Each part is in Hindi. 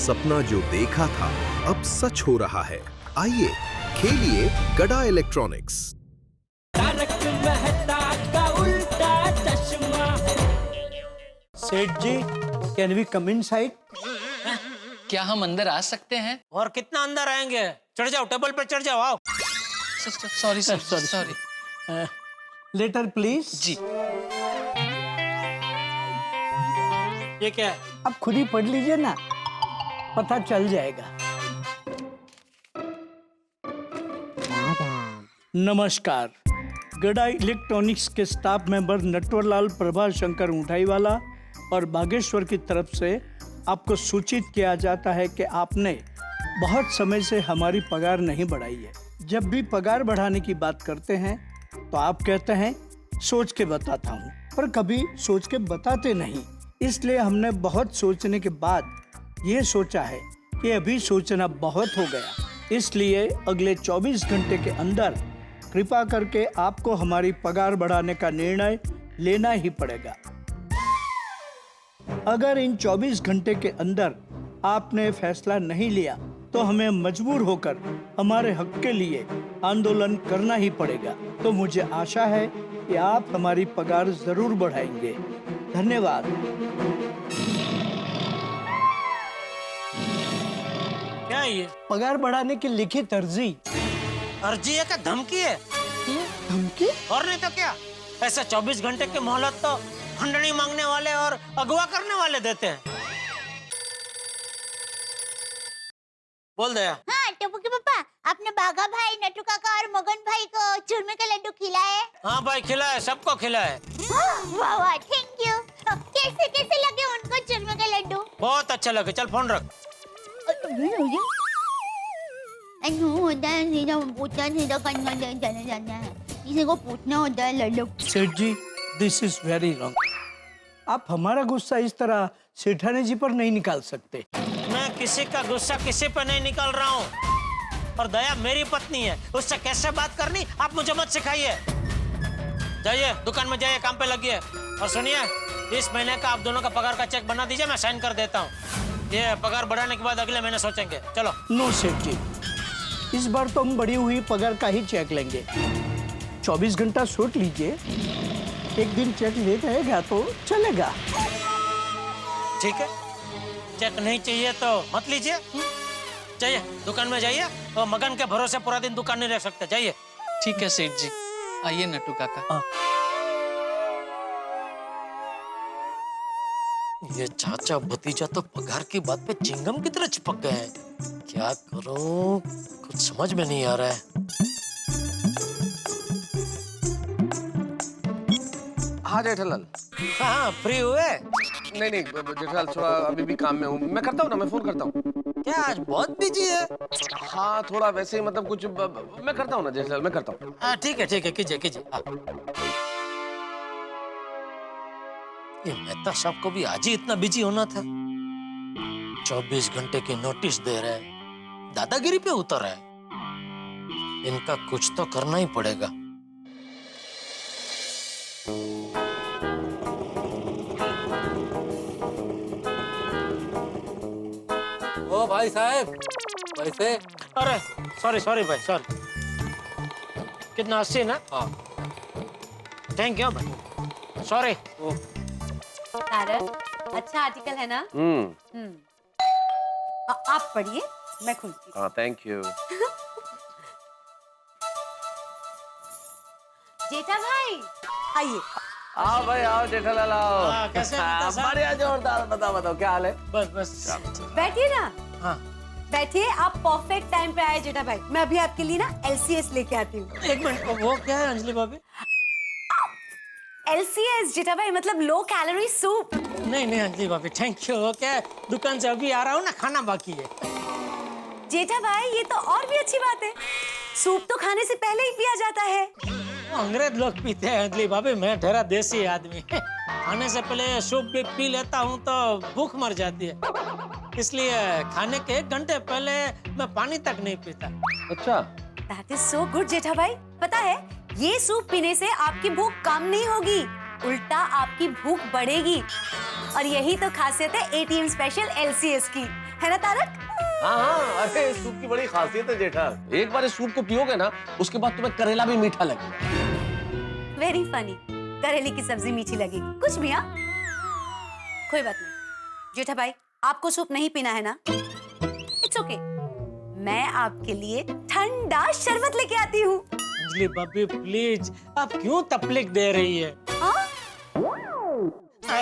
सपना जो देखा था अब सच हो रहा है। आइए खेलिए गड़ा इलेक्ट्रॉनिक्स। तारक मेहता का उल्टा चश्मा। सेठ जी, कैन वी कम इनसाइड? क्या हम अंदर आ सकते हैं? और कितना अंदर आएंगे? चढ़ जाओ, टेबल पे चढ़ जाओ। आओ। Sorry sir, sorry. Later please. जी। ये क्या है? अब खुद ही पढ़ लीजिए ना, पता चल जाएगा। नमस्कार, गड़ा इलेक्ट्रॉनिक्स के स्टाफ मेंबर नटवरलाल प्रभा शंकर ऊंठाईवाला और बागेश्वर की तरफ से आपको सूचित किया जाता है कि आपने बहुत समय से हमारी पगार नहीं बढ़ाई है। जब भी पगार बढ़ाने की बात करते हैं तो आप कहते हैं सोच के बताता हूँ, पर कभी सोच के बताते नहीं। इसलिए हमने बहुत सोचने के बाद ये सोचा है कि अभी सोचना बहुत हो गया, इसलिए अगले 24 घंटे के अंदर कृपा करके आपको हमारी पगार बढ़ाने का निर्णय लेना ही पड़ेगा। अगर इन 24 घंटे के अंदर आपने फैसला नहीं लिया तो हमें मजबूर होकर हमारे हक के लिए आंदोलन करना ही पड़ेगा। तो मुझे आशा है कि आप हमारी पगार जरूर बढ़ाएंगे। धन्यवाद। क्या है ये? पगार बढ़ाने की लिखित अर्जी। अर्जी है क्या धमकी है? धमकी? और नहीं तो क्या? ऐसा 24 घंटे की मोहलत तो खंडनी मांगने वाले और अगवा करने वाले देते हैं। बोल दया। हाँ टप्पू के पापा, आपने बागा भाई, नट्टू काका और मगन भाई को चूरमे का लड्डू खिलाए? हाँ भाई, खिलाए, सबको खिलाए। वाह वाह, थैंक यू। कैसे कैसे लगे उनको चूरमे का लड्डू? बहुत अच्छा लगे। चल फोन रख। किसी को पूछना होता है लड्डू। सेठ जी, दिस इज वेरी रॉन्ग। आप हमारा गुस्सा इस तरह सेठानी जी पर नहीं निकाल सकते। मैं किसी का गुस्सा किसी पे नहीं निकाल रहा हूँ। और दया मेरी पत्नी है, उससे कैसे बात करनी आप मुझे मत सिखाइए। जाइए दुकान में जाइए, काम पे लगिए। और सुनिए, इस महीने का आप दोनों का पगार का चेक बना दीजिए, मैं साइन कर देता हूँ। ये पगार बढ़ाने के बाद अगले महीने सोचेंगे। चलो। नो सेठ जी, इस बार तो हम बढ़ी हुई पगार का ही चेक लेंगे। 24 घंटा सोच लीजिए, एक दिन चेक लेट आएगा तो चलेगा। ठीक है, चेक नहीं चाहिए तो मत लीजिए। जाइए दुकान में जाइए, और मगन के भरोसे पूरा दिन दुकान नहीं रह सकते। जाइए। ठीक है सेठ जी, आइए नट्टू काका। ये चाचा भतीजा तो पगार की बात पे चिंगम की तरह चिपक गए हैं। क्या करूं, कुछ समझ में नहीं आ रहा है। हाँ जेठालाल। हाँ, फ्री हुए? नहीं जेठालाल, थोड़ा अभी भी काम में हूँ। मैं करता हूँ ना, मैं फोन करता हूँ। क्या आज बहुत बिजी है? हाँ थोड़ा वैसे ही, मतलब कुछ मैं करता हूँ ना जेठालाल, मैं करता हूँ। हाँ ठीक है कीजिए। ये मेहता साहब को भी आज ही इतना बिजी होना था। 24 घंटे की नोटिस दे रहे हैं, दादागिरी पे उतर है। इनका कुछ तो करना ही पड़ेगा। ओ भाई साहब, पैसे। अरे सॉरी भाई, सॉरी। कितना? 80 ना? हाँ। थैंक यू भाई, सॉरी। तारक, अच्छा आर्टिकल है ना? आप पढ़िए, मैं खुलती हूँ। हाँ थैंक यू। जेठा भाई आइए। आओ भाई आओ जेठालाल आओ। हाँ, कैसे हैं मेहता साहब? बढ़िया जोरदार। बताओ क्या हाल है? बस। बैठिए ना। हाँ बैठिए, आप परफेक्ट टाइम पे आए जेठा भाई। मैं अभी आपके लिए ना LCS लेके आती हूँ। एक मिनट, वो क्या है अंजलि भाभी? LCS जेठा भाई मतलब लो कैलोरी सूप। नहीं अंजलि भाभी, थैंक यू। वो क्या है, दुकान से अभी आ रहा हूँ ना, खाना बाकी है। जेठा भाई ये तो और भी अच्छी बात है, सूप तो खाने से पहले ही पिया जाता है। अंग्रेज लोग पीते हैं अंजलि भाभी, मैं ठहरा देसी आदमी। खाने से पहले सूप भी पी लेता हूँ तो भूख मर जाती है, इसलिए खाने के 1 घंटे पहले मैं पानी तक नहीं पीता। अच्छा, That is so good जेठा भाई। पता है ये सूप पीने से आपकी भूख कम नहीं होगी उल्टा आपकी भूख बढ़ेगी। और यही तो खासियत है एटीएम स्पेशल एलसीएस की, है ना तारक? हाँ हाँ, अरे इस सूप की बड़ी खासियत है जेठा। एक बार इस सूप को पियोगे ना, उसके बाद तुम्हें करेला भी मीठा लगेगा। Very funny. करेले की सब्जी मीठी लगेगी, कुछ भी। हाँ, कोई बात नहीं जेठा भाई, आपको सूप नहीं पीना है ना? इट्स ओके, मैं आपके लिए ठंडा शरबत लेके आती हूँ। अंजलि भाभी प्लीज, आप क्यों तकलीफ दे रही है?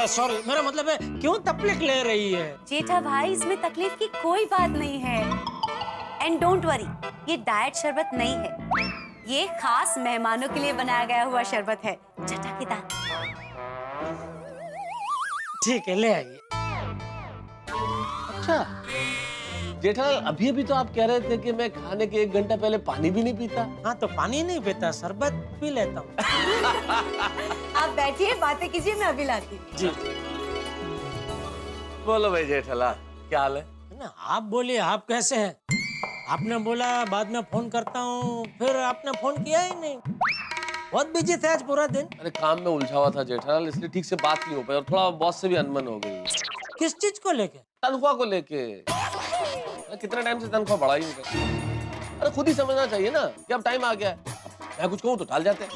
सॉरी, मेरा मतलब है क्यों तकलीफ ले रही है? जेठा भाई, इसमें तकलीफ की कोई बात नहीं है। एंड डोंट वरी, ये डाइट शरबत नहीं है, ये खास मेहमानों के लिए बनाया गया हुआ शरबत है, चटकेदार। ठीक है, ले आइए। अच्छा जेठालाल, अभी अभी तो आप कह रहे थे कि मैं खाने के 1 घंटा पहले पानी भी नहीं पीता। हाँ तो पानी नहीं पीता, शरबत पी लेता हूँ। आप बैठिए, बातें कीजिए, मैं अभी लाती हूँ। जी। बोलो भाई जेठालाल, क्या हाल है? ना आप बोलिए, आप कैसे हैं? आपने बोला बाद में फोन करता हूँ, फिर आपने फोन किया ही नहीं। बहुत बिजी थे आज पूरा दिन। अरे काम में उलझा हुआ था जेठालाल, इसलिए ठीक से बात नहीं हो पाई और थोड़ा बॉस से भी अनबन हो गई। किस चीज को लेके? तनख्वाह को लेके। कितना टाइम से तनख्वाह बढ़ा ही नहीं कर। अरे खुद ही समझना चाहिए ना कि अब टाइम आ गया है। मैं कुछ कहूँ तो टाल जाते हैं।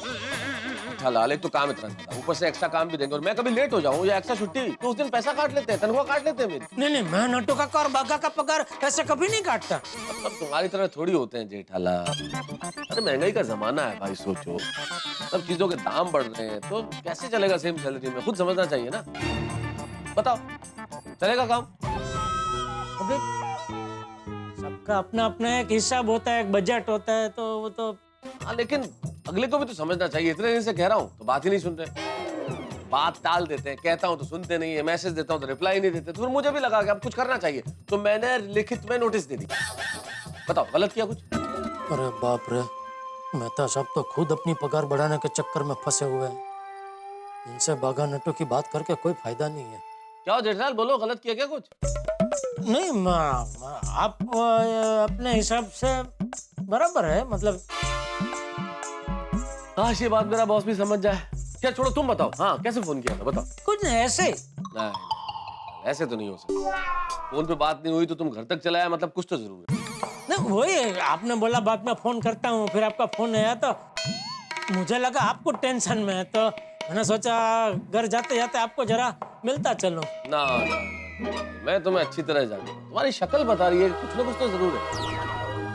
जेठालाल, एक तो काम इतना ज्यादा, ऊपर से एक्स्ट्रा काम भी देंगे और मैं कभी लेट हो जाऊँ या एक्स्ट्रा छुट्टी तो उस दिन पैसा काट लेते हैं, तनख्वाह काट लेते हैं मेरी। नहीं, मैं नट्टू काका और बागा का पगार ऐसे कभी नहीं काटता। मतलब तुम्हारी तरह थोड़ी होते हैं जेठालाल। अरे महंगाई का जमाना है भाई, सोचो सब चीजों के दाम बढ़ रहे हैं तो कैसे चलेगा सेम सैलरी में? खुद समझना चाहिए ना। बताओ, चलेगा काम? अबे सबका अपना अपना एक हिसाब होता है, एक बजट होता है, तो वो तो। हाँ, लेकिन अगले को भी तो समझना चाहिए। इतने दिन से कह रहा हूँ तो बात ही नहीं सुनते, बात टाल देते हैं। कहता हूँ तो सुनते नहीं है, मैसेज देता हूँ तो रिप्लाई नहीं देते। तो फिर मुझे भी लगा कि अब कुछ करना चाहिए, तो मैंने लिखित में नोटिस दे दी। बताओ, गलत किया कुछ? अरे बाप रे, मेहता साहब तो खुद अपनी पगार बढ़ाने के चक्कर में फंसे हुए हैं। इनसे बागा नट्टू की बात करके कोई फायदा नहीं है। क्या हो जेठालाल, बोलो, गलत किया क्या कुछ? नहीं, आप अपने हिसाब से बराबर है, मतलब। काश ये बात मेरा बॉस भी समझ जाए। क्या छोड़ो, तुम बताओ। हाँ, कैसे फोन किया था, बताओ। कुछ नहीं, ऐसे ही। नहीं, ऐसे तो नहीं हो सकता। फोन पे बात नहीं हुई तो तुम घर तक चला आया, मतलब कुछ तो जरूर है। नहीं, वही आपने बोला बाद में फोन करता हूँ, फिर आपका फोन आया तो मुझे लगा आपको टेंशन में है, तो मैंने सोचा घर जाते जाते आपको जरा मिलता चलो। ना, मैं तुम्हें अच्छी तरह जानता हूं। तुम्हारी शक्ल बता रही है कुछ ना कुछ तो जरूर है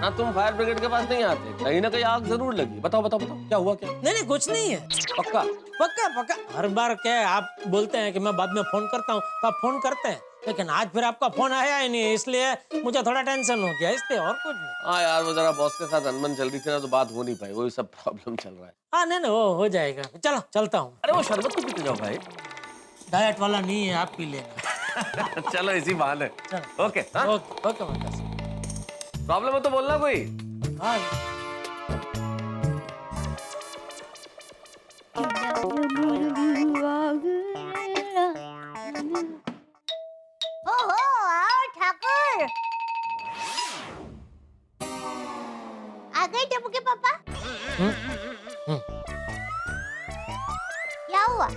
ना। तुम फायर ब्रिगेड के पास नहीं आते, कहीं ना कहीं आग जरूर लगी। बताओ बताओ बताओ, क्या हुआ? क्या नहीं, कुछ नहीं है। पक्का? पक्का पक्का। हर बार क्या है, आप बोलते हैं कि मैं बाद में फोन करता हूँ तो आप फोन करते हैं, लेकिन आज फिर आपका फोन आया ही नहीं, इसलिए मुझे थोड़ा टेंशन हो गया, इसलिए और कुछ नहीं। हाँ यार, वो जरा बॉस के साथ अनबन चल रही थी ना, तो बात हो नहीं पाई, वही सब प्रॉब्लम चल रहा है। हाँ नहीं, वो हो जाएगा। चलो चलता हूँ। अरे वो शरबत तो पीते जाओ भाई। डाइट वाला नहीं है, आप पी लेना। चलो इसी बहाने। चलो। Okay okay. प्रॉब्लम है तो बोलना कोई। हाँ। ओहो, आओ ठाकुर। आ गए टप्पू के पापा? क्या हुआ?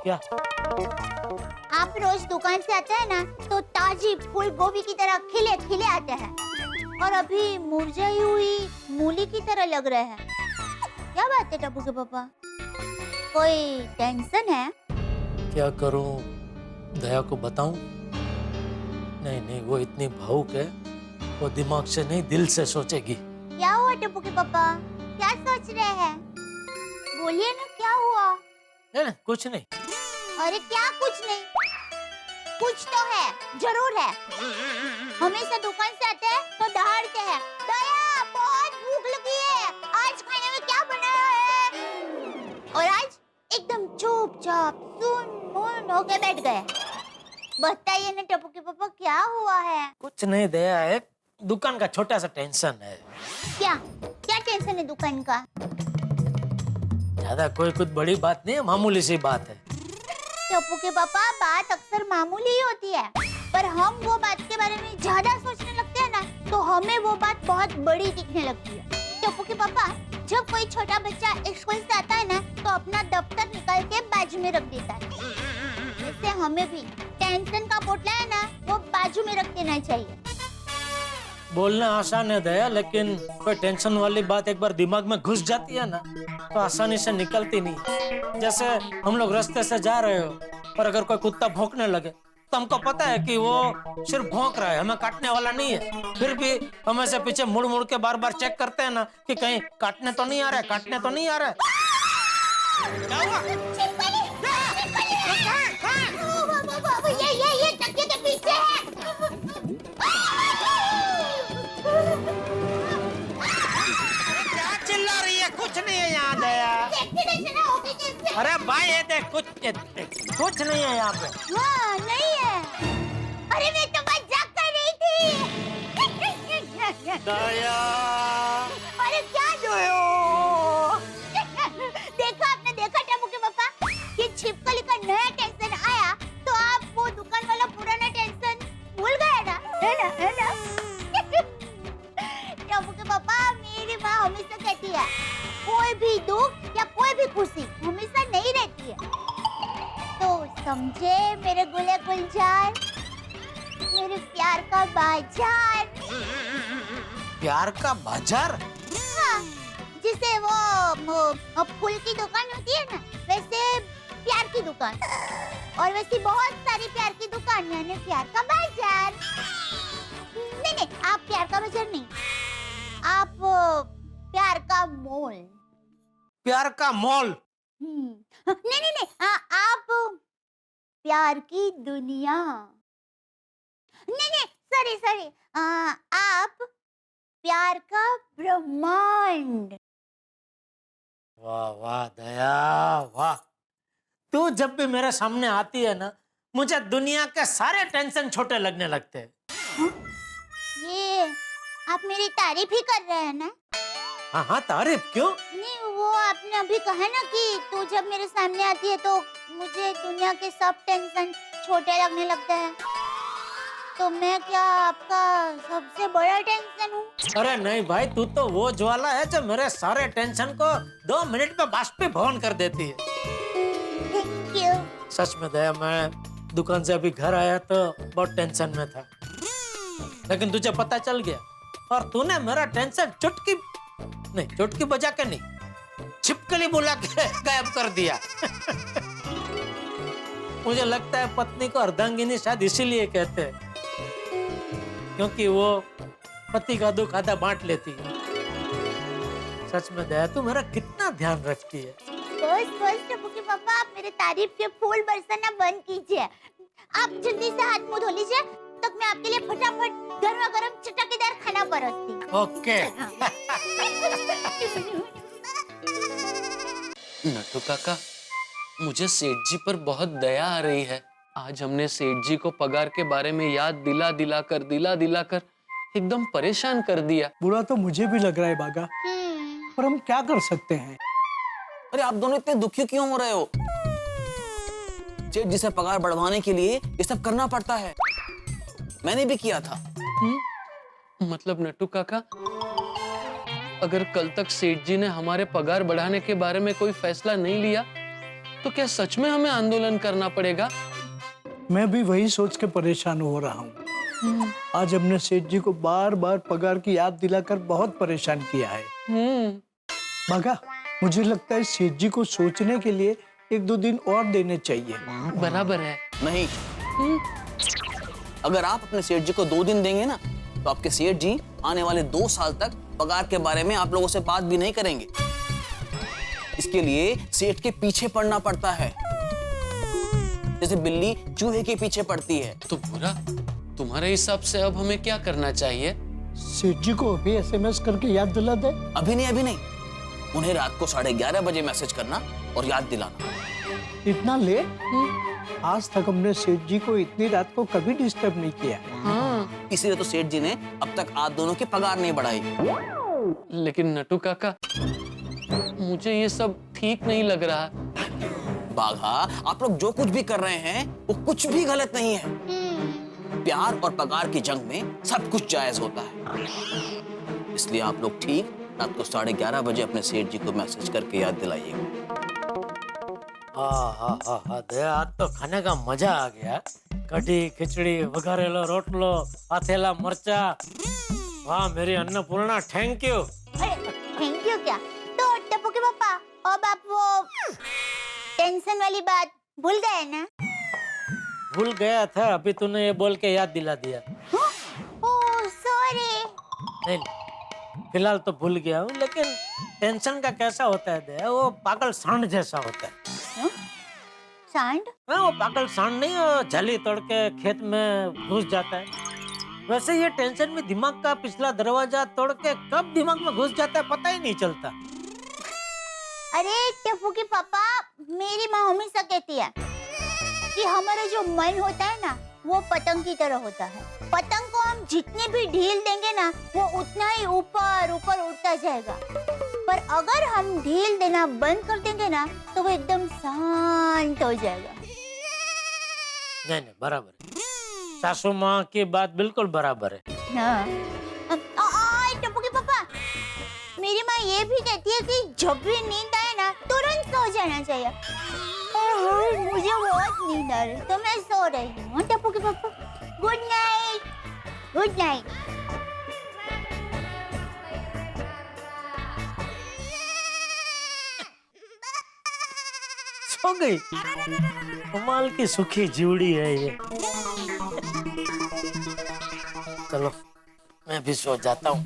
क्या? आप रोज दुकान से आते हैं ना, तो ताजी फूल गोभी की तरह खिले खिले आते हैं, और अभी मुरझाई हुई मूली की तरह लग रहे हैं। क्या बात है टप्पू के पापा? कोई टेंशन है? क्या करूं, दया को बताऊं? नहीं, वो इतनी भावुक है, वो दिमाग से नहीं दिल से सोचेगी। क्या हुआ टप्पू के पापा? क्या सोच रहे हैं? बोलिए ना, क्या हुआ? नहीं, कुछ नहीं। अरे क्या कुछ नहीं? कुछ तो है, जरूर है। हमेशा दुकान से आते हैं तो दहाड़ते हैं, दया बहुत भूख लगी है, आज खाने में क्या बनाया है? और आज एकदम चुपचाप सुन होके बैठ गए। बताइए ना टप्पू के पापा, क्या हुआ है? कुछ नहीं दया, है दुकान का छोटा सा टेंशन है। क्या टेंशन है दुकान का? ज्यादा कोई कुछ बड़ी बात नहीं है, मामूली सी बात है। टप्पू के पापा, बात अक्सर मामूली ही होती है, पर हम वो बात के बारे में ज्यादा सोचने लगते हैं ना, तो हमें वो बात बहुत बड़ी दिखने लगती है। टप्पू के पापा, जब कोई छोटा बच्चा स्कूल से आता है ना तो अपना दफ्तर निकाल के बाजू में रख देता है। जैसे हमें भी टेंशन का पोटला है ना वो बाजू में रख देना चाहिए। बोलना आसान है दया, लेकिन कोई टेंशन वाली बात एक बार दिमाग में घुस जाती है ना तो आसानी से निकलती नहीं। जैसे हम लोग रास्ते से जा रहे हो और अगर कोई कुत्ता भौंकने लगे तो हमको पता है कि वो सिर्फ भौंक रहा है, हमें काटने वाला नहीं है। फिर भी हम ऐसे पीछे मुड़ मुड़ के बार बार चेक करते हैं ना कि कहीं काटने तो नहीं आ रहा है, काटने तो नहीं आ रहा है। क्या हुआ? ये तकिए के पीछे है। क्या चिल्ला रही है? कुछ नहीं है यहाँ दया। अरे भाई ये देख, कुछ नहीं है यहाँ पे। हाँ नहीं है। अरे मैं तो मजाक कर रही थी। दया अरे क्या जोयो? देखा आपने देखा टम्बू के पापा कि छिपकली का नया टेंशन आया तो आप वो दुकान वाला पुराना टेंशन भूल गए ना, है ना, है ना? टम्बू के पापा मेरी माँ हमेशा कहती है कोई भी दुख या कोई भी खुशी हमेशा नहीं रहती है। तो समझे मेरे गुले गुलजार, मेरे प्यार का बाजार। प्यार का बाजार? हाँ, जिसे वो फूल की दुकान होती है ना वैसे प्यार की दुकान, और वैसी बहुत सारी प्यार की दुकान यानी प्यार का बाजार। नहीं, आप प्यार का बाजार नहीं, आप प्यार का मॉल। प्यार का मॉल? नहीं, आप प्यार की दुनिया। नहीं, सॉरी, आप प्यार का ब्रह्मांड। वाह वाह दया वाह, तू जब भी मेरे सामने आती है ना मुझे दुनिया के सारे टेंशन छोटे लगने लगते हैं। ये आप मेरी तारीफ ही कर रहे हैं ना? हाँ, तारीफ क्यों? नहीं, वो आपने अभी कहा ना कि तू जब मेरे सामने आती है तो मुझे दुनिया के सब टेंशन छोटे लगने लगते हैं। तो मैं क्या आपका सबसे बड़ा टेंशन हूँ? अरे नहीं भाई, तू तो वो ज्वाला है जो मेरे सारे टेंशन को 2 मिनट में बाष्पीभवन कर देती है। Thank you. सच में दया, मैं दुकान से अभी घर आया तो बहुत टेंशन में था, लेकिन तुझे पता चल गया और तूने मेरा टेंशन चुटकी बजा के नहीं, छिपकली बुला के गायब कर दिया। मुझे लगता है पत्नी को अर्धांगिनी शायद इसीलिए कहते हैं क्योंकि वो पति का दुख आधा बांट लेती है। सच में दया, तू मेरा कितना ध्यान रखती है। बस टप्पू के पापा, आप मेरे तारीफ के फूल बरसाना बंद कीजिए। आप जल्दी से हाथ मुंह धो लीजिए, तक मैं आपके लिए फटाफट गर्मा गर्म चटकदार खाना परोसती हूँ। ओके। नट्टू काका, मुझे सेठ जी पर बहुत दया आ रही है। आज हमने सेठ जी को पगार के बारे में याद दिला कर एकदम परेशान कर दिया। बुरा तो मुझे भी लग रहा है बागा, पर हम क्या कर सकते हैं? अरे आप दोनों इतने दुखी क्यों हो रहे हो? सेठ जी से पगार बढ़वाने के लिए ये सब करना पड़ता है। मैंने भी किया था। मतलब नट्टू काका, अगर कल तक सेठ जी ने हमारे पगार बढ़ाने के बारे में कोई फैसला नहीं लिया तो क्या सच में हमें आंदोलन करना पड़ेगा? मैं भी वही सोच के परेशान हो रहा हूँ। आज हमने सेठ जी को बार बार पगार की याद दिलाकर बहुत परेशान किया है। बागा, मुझे लगता है सेठ जी को सोचने के लिए 1-2 दिन और देने चाहिए। बराबर है। नहीं, अगर आप अपने सेठ जी को 2 दिन देंगे ना तो आपके सेठ जी आने वाले 2 साल तक पगार के बारे में आप लोगों से बात भी नहीं करेंगे। इसके लिए सेठ के पीछे पड़ना पड़ता है, जैसे बिल्ली चूहे के पीछे पड़ती है। तो बुरा, तुम्हारे हिसाब से अब हमें क्या करना चाहिए? सेठ जी को अभी SMS करके याद दिला दे। अभी नहीं, उन्हें रात को 11:30 बजे मैसेज करना और याद दिलाना। इतना लेट? आज तक हमने सेठ जी को इतनी रात को कभी डिस्टर्ब नहीं किया। हाँ। इसीलिए तो सेठ जी ने अब तक आप दोनों की पगार नहीं बढ़ाई। लेकिन नट्टू काका, मुझे ये सब ठीक नहीं लग रहा। बाघा, आप लोग जो कुछ भी कर रहे हैं वो कुछ भी गलत नहीं है। प्यार और पगार की जंग में सब कुछ जायज होता है, इसलिए आप लोग ठीक रात को 11:30 बजे अपने सेठ जी को मैसेज करके याद दिलाइएगा। हाँ दया, आज तो खाने का मजा आ गया। कढ़ी खिचड़ी, वघारेलो रोटलो, आथेला मरचा। वाह मेरी अन्नपूर्णा, थैंक यू। अरे थैंक यू क्या? तो टप्पू के पापा, अब आप वो टेंशन वाली बात भूल गए ना? भूल गया था, अभी तूने ये बोल के याद दिला दिया। Oh sorry. नहीं, फिलहाल तो भूल गया हूँ, लेकिन टेंशन का कैसा होता है दया, वो पागल सांड जैसा होता है। सांड? हाँ, वो पागल सांड नहीं, वो झली तोड़ के खेत में घुस जाता है। वैसे ये टेंशन में दिमाग का पिछला दरवाजा तोड़ के कब दिमाग में घुस जाता है पता ही नहीं चलता। अरे टप्पू के पापा, मेरी माँ हमेशा कहती है कि हमारा जो मन होता है ना, वो पतंग की तरह होता है। पतंग को हम जितने भी ढील देंगे ना, वो उतना ही ऊपर ऊपर उड़ता जाएगा। पर अगर हम ढील देना बंद कर देंगे ना, तो वो एकदम शांत हो जाएगा। नहीं, बराबर है। सासू माँ की बात बिल्कुल बराबर है। हाँ। टप्पू के पापा, मेरी माँ ये भी कहती है कि जब भी नींद आए ना, तुरंत सो जाना चाहिए। मुझे बहुत नींद आ रही है, तो मैं सो रही हूँ। टप्पू के पापा, गुड नाइट। Good night. सो गई। कमाल की सुखी जीवड़ी है ये। चलो मैं भी सो जाता हूँ।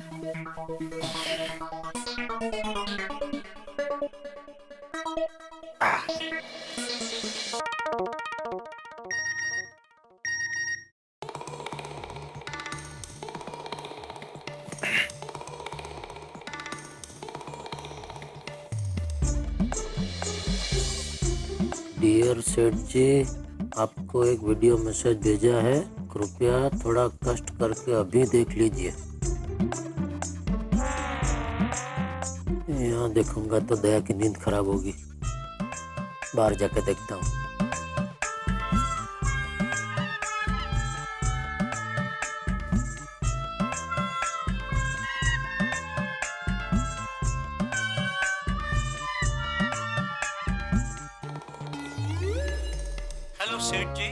डियर सेठ जी, आपको एक वीडियो मैसेज भेजा है, कृपया थोड़ा कष्ट करके अभी देख लीजिए। यहाँ देखूंगा तो दया की नींद खराब होगी, बाहर जाके देखता हूँ। Hello Seth ji,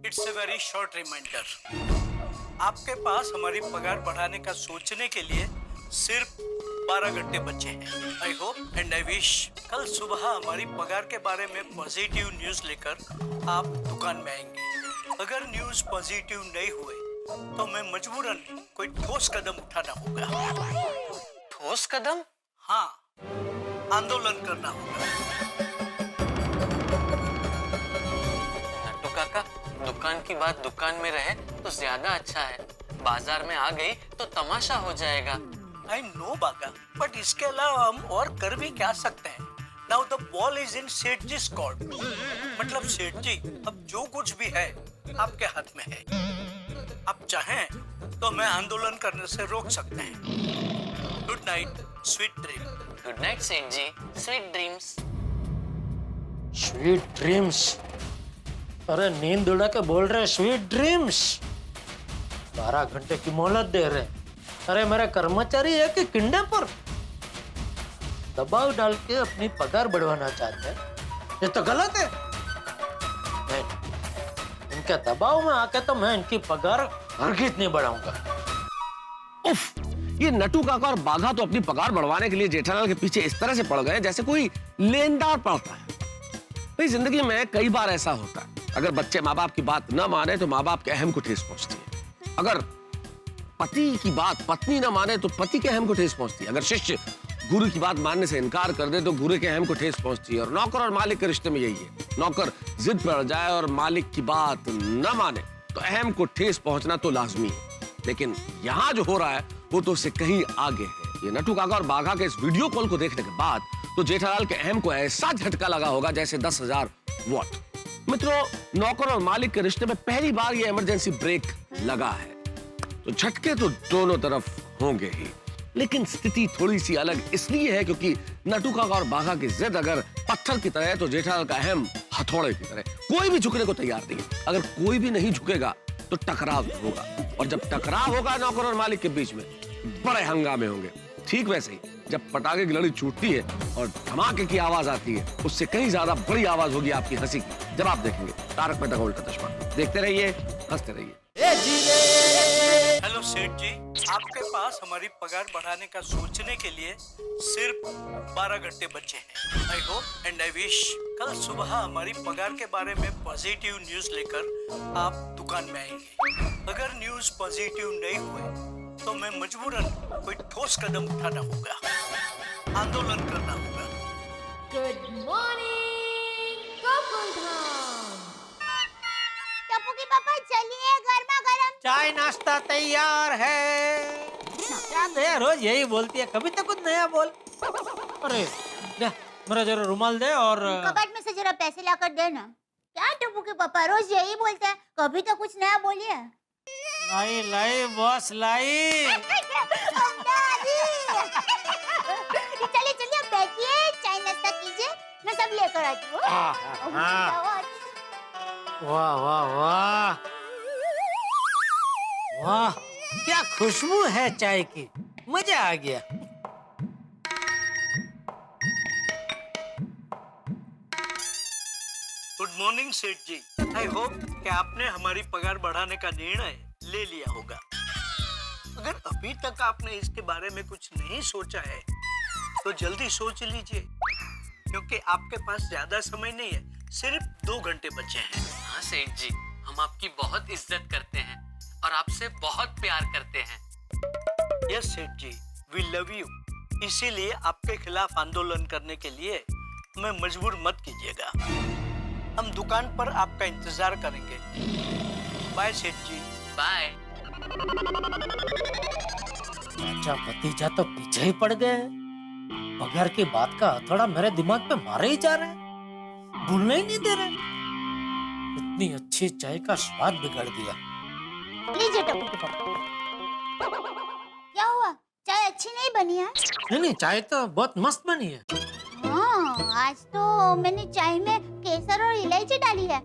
it's a very short reminder. आपके पास हमारी पगार बढ़ाने का सोचने के लिए सिर्फ 12 घंटे बचे हैं। I hope and I wish कल सुबह हमारी पगार के बारे में पॉजिटिव न्यूज़ लेकर आप दुकान में आएंगे। अगर न्यूज़ पॉजिटिव नहीं हुए तो मैं मजबूरन कोई ठोस कदम उठाना होगा। ठोस कदम? हाँ, आंदोलन करना होगा। नट्टू काका, दुकान की बात दुकान में रहे तो ज्यादा अच्छा है। बाजार में आ गई तो तमाशा हो जाएगा। आई नो बागा, बट इसके अलावा हम और कर भी क्या सकते हैं? Now the ball is in सेठ जी कोर्ट। मतलब सेठ जी, अब जो कुछ भी है आपके हाथ में है। आप चाहें तो मैं आंदोलन करने से रोक सकते हैं। Good night, sweet dream. Good night सेठ जी, स्वीट ड्रीम्स। Sweet dreams? अरे नींद उड़ा के बोल रहे स्वीट ड्रीम्स। 12 घंटे की मोहलत दे रहे। अरे मेरे कर्मचारी है कि किंडे पर दबाव डाल के अपनी पगार बढ़वाना चाहते हैं, ये तो गलत है। नहीं, इनके दबाव में आके तो मैं इनकी पगार हरगिज नहीं बढ़ाऊंगा। उफ, ये नटू काका और बाघा तो अपनी पगार बढ़वाने के लिए जेठालाल के पीछे इस तरह से पड़ गए जैसे कोई लेनदार पड़ता है। भाई जिंदगी में कई बार ऐसा होता है, अगर बच्चे माँ बाप की बात न माने तो माँ बाप के अहम को ठेस पहुंचती है। अगर पति की बात पत्नी न माने तो पति के अहम को ठेस पहुंचती है। अगर शिष्य गुरु की बात मानने से इनकार कर दे तो गुरु के अहम को ठेस पहुंचती है। और नौकर और मालिक के रिश्ते में यही है, नौकर जिद पर जाए और मालिक की बात न माने तो अहम को ठेस पहुंचना तो लाजमी है। लेकिन यहाँ जो हो रहा है वो तो उससे कहीं आगे है। ये नटू काका और बाघा के इस वीडियो कॉल को देखने के बाद तो जेठालाल के अहम को ऐसा झटका लगा होगा जैसे 10,000 वॉट। मित्रों, नौकर और मालिक के रिश्ते में पहली बार ये इमरजेंसी ब्रेक लगा है, तो झटके तो दोनों तरफ होंगे ही। लेकिन स्थिति थोड़ी सी अलग इसलिए है क्योंकि नटू काका और बाघा की जिद अगर पत्थर की तरह है तो जेठालाल का अहम हथौड़े की तरह। कोई भी झुकने को तैयार नहीं है। अगर कोई भी नहीं झुकेगा तो टकराव होगा, और जब टकराव होगा नौकर और मालिक के बीच में बड़े हंगामे होंगे। ठीक वैसे ही जब पटाखे की लड़ी छूटती है और धमाके की आवाज आती है, उससे कहीं ज्यादा बड़ी आवाज होगी आपकी हंसी की, जब आप देखेंगे तारक मेहता का उल्टा चश्मा। देखते रहिए, हंसते रहिए। हेलो सेठ जी, आपके पास हमारी पगार बढ़ाने का सोचने के लिए सिर्फ 12 घंटे बचे हैं। I hope and I wish कल सुबह हमारी पगार के बारे में पॉजिटिव न्यूज लेकर आप दुकान में आएंगे। अगर न्यूज पॉजिटिव नहीं हुए तो मैं मजबूरन कोई ठोस कदम उठाना होगा, आंदोलन करना होगा। Good morning Gokuldham. टप्पू के पापा चलिए, गर्मा गर्म चाय नाश्ता तैयार है। क्या दया रोज यही बोलती है, कभी तो कुछ नया बोल। अरे दे मेरा जरा रुमाल दे और कबाट में से जरा पैसे लाकर दे ना। क्या टप्पू के पापा रोज यही बोलते हैं, कभी तो कुछ नया बोलिए। लाई लाई बॉस लाई। चलिए चलिए बैठिए, चाय नाश्ता कीजिए, मैं सब लेकर आती हूँ। वाह वाह वाह वाह, क्या खुशबू है चाय की, मजा आ गया। गुड मॉर्निंग सेठ जी, आई होप कि आपने हमारी पगार बढ़ाने का निर्णय ले लिया होगा। अगर अभी तक आपने इसके बारे में कुछ नहीं सोचा है तो जल्दी सोच लीजिए, क्योंकि आपके पास ज्यादा समय नहीं है, सिर्फ 2 घंटे बचे हैं। हाँ सेठ जी, हम आपकी बहुत इज्जत करते हैं और आपसे बहुत प्यार करते हैं। यस सेठ जी, वी लव यू। इसीलिए आपके खिलाफ आंदोलन करने के लिए हमें मजबूर मत कीजिएगा। हम दुकान पर आपका इंतजार करेंगे। बाय सेठ जी। बाय। अच्छा भतीजा तो पीछे ही पड़ गए। पगार की बात का हथौड़ा मेरे दिमाग पे मारे ही जा रहे हैं, भूलने ही नहीं दे रहे। इतनी अच्छी चाय का स्वाद बिगड़ दिया। लीजिए टप्पू के पापा। क्या हुआ, चाय अच्छी नहीं बनी है? नहीं नहीं, चाय तो बहुत मस्त बनी है। हाँ, आज तो मैंने चाय में केसर और इलायची डाली है,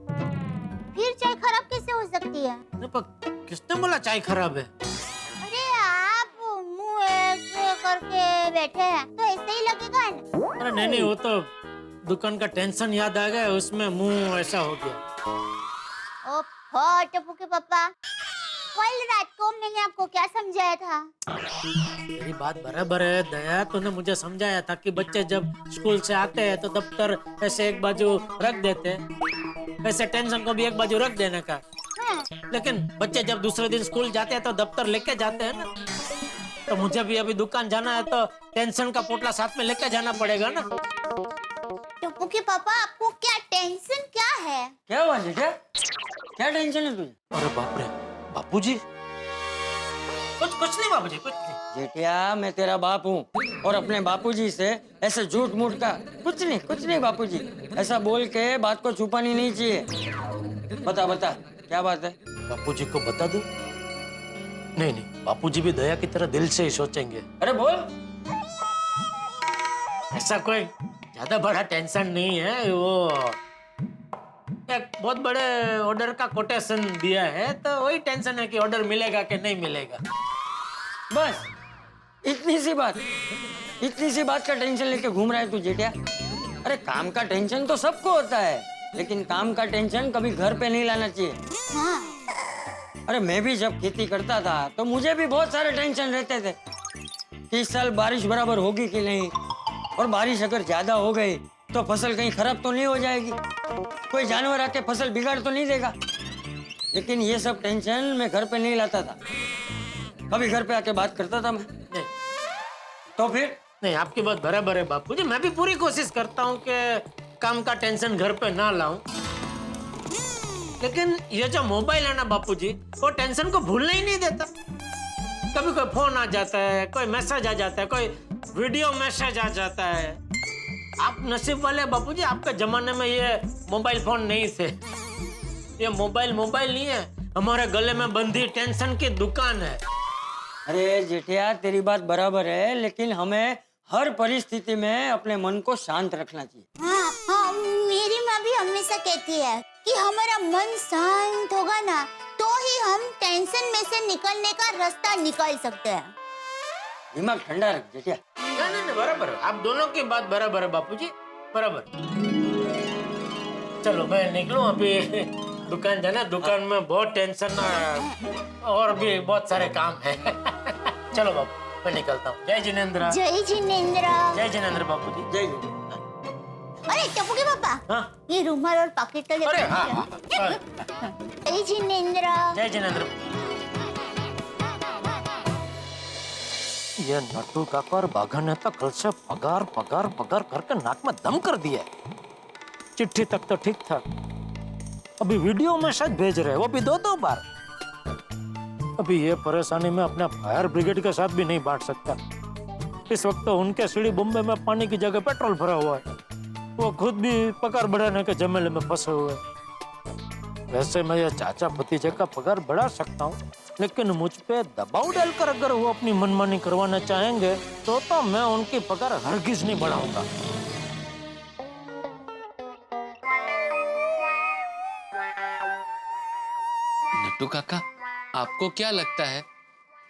फिर चाय खराब कैसे हो सकती है? नहीं, पर किसने बोला चाय खराब है? अरे आप मुंह ऐसे करके बैठे हैं तो ऐसे ही लगेगा ना। अरे नहीं नहीं, वो तो दुकान का टेंशन याद आ गया, उसमें मुंह ऐसा हो गया। ओह टप्पू के पापा, कल रात को मैंने आपको क्या समझाया था? मेरी बात बराबर है दया, तूने मुझे समझाया था कि बच्चे जब स्कूल से आते हैं तो दफ्तर ऐसे एक बाजू रख देते हैं, वैसे टेंशन को भी एक बाजू रख देने का। लेकिन बच्चे जब दूसरे दिन स्कूल जाते हैं तो दफ्तर लेके जाते हैं ना, तो मुझे भी अभी दुकान जाना है तो टेंशन का पोटला साथ में लेके जाना पड़ेगा ना। टप्पू के पापा, आपको क्या टेंशन क्या है? क्या हुआ जेठा, क्या टेंशन है तुझे? अरे बाप रे, बापूजी कुछ नहीं बापूजी, कुछ नहीं। जेठिया, मैं तेरा बाप हूँ और अपने बापूजी से ऐसे झूठ मूठ का कुछ नहीं बापूजी, ऐसा बोल के बात को छुपानी नहीं चाहिए। बता क्या बात है? बापूजी को बता दो? नहीं नहीं, बापूजी भी दया की तरह दिल से ही सोचेंगे। अरे बोल। ऐसा कोई ज्यादा बड़ा टेंशन नहीं है, वो एक बहुत बड़े ऑर्डर का कोटेशन दिया है, तो वही टेंशन है कि ऑर्डर मिलेगा कि नहीं मिलेगा। बस इतनी सी बात का टेंशन लेके घूम रहा है तू जेठिया? अरे काम का टेंशन तो सबको होता है, लेकिन काम का टेंशन कभी घर पे नहीं लाना चाहिए। हाँ। अरे मैं भी जब खेती करता था तो मुझे भी बहुत सारे टेंशन रहते थे कि इस साल बारिश बराबर होगी कि नहीं, और बारिश अगर ज्यादा हो गई तो फसल कहीं खराब तो नहीं हो जाएगी, कोई जानवर आके फसल बिगाड़ तो नहीं देगा। लेकिन ये सब टेंशन मैं घर पे नहीं लाता था, कभी घर पे आके बात करता था मैं। नहीं तो फिर नहीं, आपकी बात बराबर है बापूजी, मैं भी पूरी कोशिश करता हूँ कि काम का टेंशन घर पे ना लाऊं, लेकिन ये जो मोबाइल है ना बापूजी, वो टेंशन को भूलने ही नहीं देता। कभी कोई फोन आ जाता है, कोई मैसेज आ जाता है, कोई वीडियो मैसेज आ जाता है। आप नसीब वाले बापूजी, आपके जमाने में ये मोबाइल फोन नहीं थे। ये मोबाइल नहीं है, हमारे गले में बंधी टेंशन की दुकान है। अरे जेठिया, तेरी बात बराबर है, लेकिन हमें हर परिस्थिति में अपने मन को शांत रखना चाहिए। हाँ, मेरी माँ भी हमेशा कहती है कि हमारा मन शांत होगा ना तो ही हम टेंशन में से निकलने का रास्ता निकाल सकते हैं। दिमाग ठंडा रख जेठिया। नहीं बराबर है। आप दोनों की बात बराबर है बापूजी, बराबर। चलो मैं निकलूं अभी, दुकान जाना, दुकान में बहुत टेंशन और भी बहुत सारे काम है। चलो बापू मैं निकलता हूँ। जय जिनेंद्र। जय जिनेंद्र। जय जिनेंद्र बापूजी। जय जय। अरे टपुके पापा, हाँ? ये रुमाल और पैकेट तो अरे लेकर हाँ, जय जिनेंद्र। जय जिनेंद्र। ये नट्टू काका और बाघा ने तो कल से पगार पगार पगार करके नाक में दम कर दिया है। चिट्ठी तक तो ठीक था, अभी वीडियो में शायद भेज रहे, वो भी दो बार। अभी ये परेशानी में अपना फायर ब्रिगेड के साथ भी नहीं बांट सकता। इस वक्त तो उनके सीढ़ी बम्बे में पानी की जगह पेट्रोल भरा हुआ है, वो खुद भी पगार बढ़ाने के झमेले में फंसे हुए हैं। वैसे मैं ये चाचा भतीजे का पगार बढ़ा सकता हूँ, लेकिन मुझ पे दबाव डालकर अगर वो अपनी मनमानी करवाना चाहेंगे तो मैं उनकी पगार हरगिज नहीं बढ़ाऊंगा। नट्टू काका, आपको क्या लगता है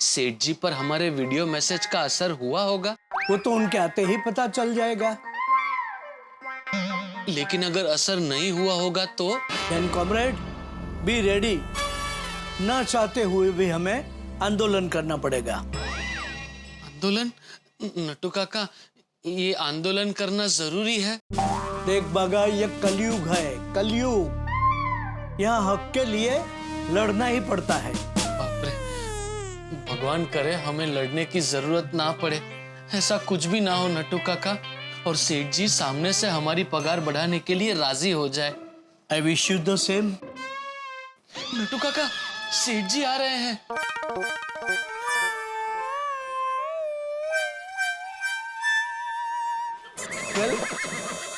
सेठ जी पर हमारे वीडियो मैसेज का असर हुआ होगा? वो तो उनके आते ही पता चल जाएगा। लेकिन अगर असर नहीं हुआ होगा तो? Then comrade, be ready. ना चाहते हुए भी हमें आंदोलन करना पड़ेगा। आंदोलन? नट्टू काका, ये आंदोलन करना जरूरी है? देख बागा, ये कलयुग है, कलयुग। यहाँ हक के लिए लड़ना ही पड़ता है। बाप रे, भगवान करे हमें लड़ने की जरूरत ना पड़े। ऐसा कुछ भी ना हो नट्टू काका, और सेठ जी सामने से हमारी पगार बढ़ाने के लिए राजी हो जाए। I wish you the same. Nattu काका, सेठ जी आ रहे हैं।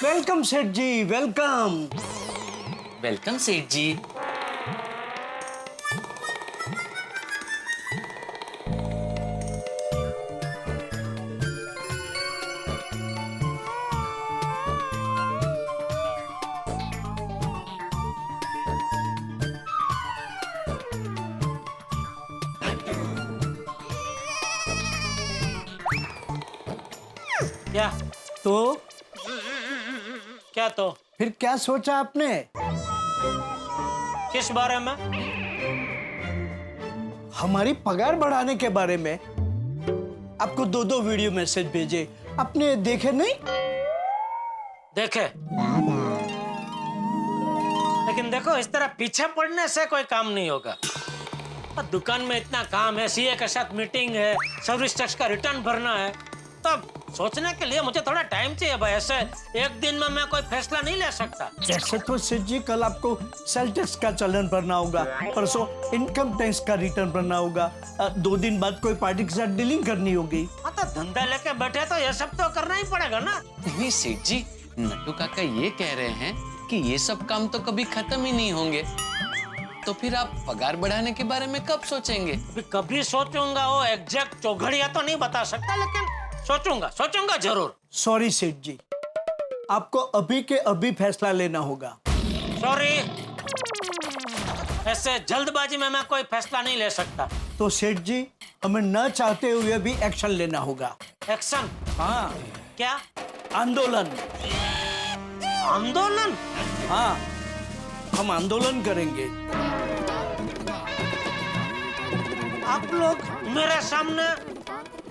वेलकम सेठ जी, वेलकम। वेलकम सेठ जी। क्या? तो क्या तो? फिर क्या सोचा आपने? किस बारे में? हमारी पगार बढ़ाने के बारे में। आपको 2 वीडियो मैसेज भेजे, आपने देखे नहीं? देखे, लेकिन देखो, इस तरह पीछे पड़ने से कोई काम नहीं होगा। दुकान में इतना काम है, सीए के साथ मीटिंग है, सर्विस टैक्स का रिटर्न भरना है, तब सोचने के लिए मुझे थोड़ा टाइम चाहिए भाई। ऐसे एक दिन में मैं कोई फैसला नहीं ले सकता। जैसे तो सेठ जी, कल आपको सेल टैक्स का चालान भरना होगा, परसों इनकम टैक्स का रिटर्न भरना होगा, 2 दिन बाद कोई पार्टी के साथ डीलिंग करनी होगी। हाँ, तो धंधा लेके बैठे तो ये सब तो करना ही पड़ेगा ना। नहीं सेठ जी, नट्टू काका ये कह रहे हैं कि ये सब काम तो कभी खत्म ही नहीं होंगे, तो फिर आप पगार बढ़ाने के बारे में कब सोचेंगे? कभी सोचूंगा, वो एग्जैक्ट चौघड़िया तो नहीं बता सकता, लेकिन सोचूंगा जरूर। सॉरी सेठ जी, आपको अभी के अभी फैसला लेना होगा। सॉरी, ऐसे जल्दबाजी में मैं कोई फैसला नहीं ले सकता। तो सेठ जी, हमें न चाहते हुए भी एक्शन लेना होगा। एक्शन? हाँ। क्या? आंदोलन। आंदोलन? हाँ, हम आंदोलन करेंगे। आप लोग मेरे सामने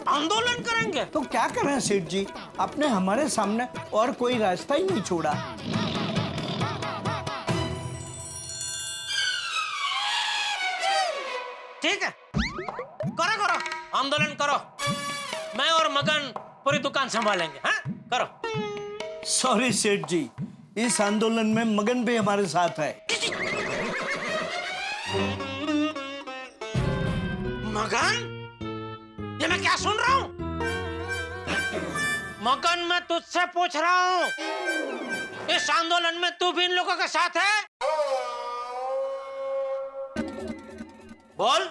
आंदोलन करेंगे? तो क्या करें सेठ जी, आपने हमारे सामने और कोई रास्ता ही नहीं छोड़ा। ठीक है, करो आंदोलन करो। मैं और मगन पूरी दुकान संभालेंगे। हाँ, करो। सॉरी सेठ जी, इस आंदोलन में मगन भी हमारे साथ है। मगन? ये मैं क्या सुन रहा हूँ? मगन, मैं तुझसे पूछ रहा हूँ, इस आंदोलन में तू भी इन लोगों के साथ है? बोल।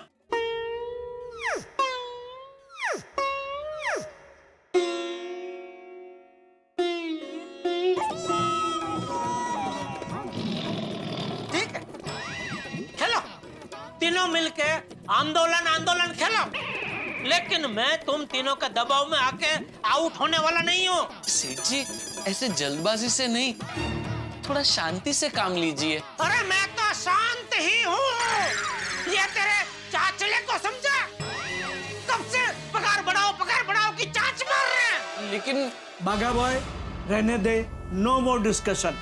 ठीक है, खेलो तीनों मिलके आंदोलन खेलो। लेकिन मैं तुम तीनों के दबाव में आके आउट होने वाला नहीं हूँ। सेठ जी ऐसे जल्दबाजी से नहीं, थोड़ा शांति से काम लीजिए। अरे मैं तो शांत ही हूँ। ये तेरे चाचले को समझा? कब से पगार बढ़ाओ की चाच मार रहे हैं। लेकिन बागा बॉय, रहने दे, नो मोर डिस्कशन।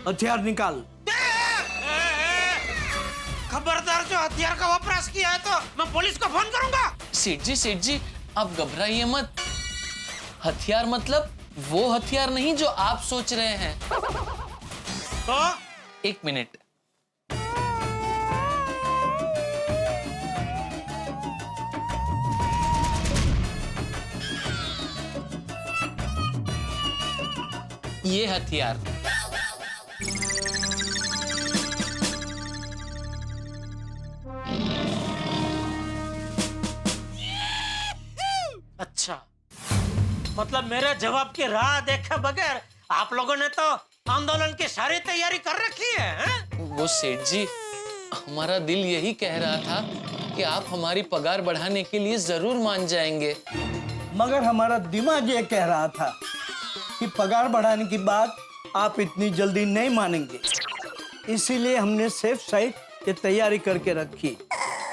हथियार निकाल। खबरदार, जो हथियार का वपराश किया है तो मैं पुलिस को फोन करूंगा। सेठ जी आप घबराइए मत। हथियार मतलब वो हथियार नहीं जो आप सोच रहे हैं। तो 1 मिनट। ये हथियार। अच्छा, मतलब मेरे जवाब की राह देखे बगैर आप लोगों ने तो आंदोलन की सारी तैयारी कर रखी है, हैं? वो सेठ जी, हमारा दिल यही कह रहा था कि आप हमारी पगार बढ़ाने के लिए जरूर मान जाएंगे। मगर हमारा दिमाग ये कह रहा था कि पगार बढ़ाने की बात आप इतनी जल्दी नहीं मानेंगे, इसीलिए हमने सेफ साइड की तैयारी करके रखी।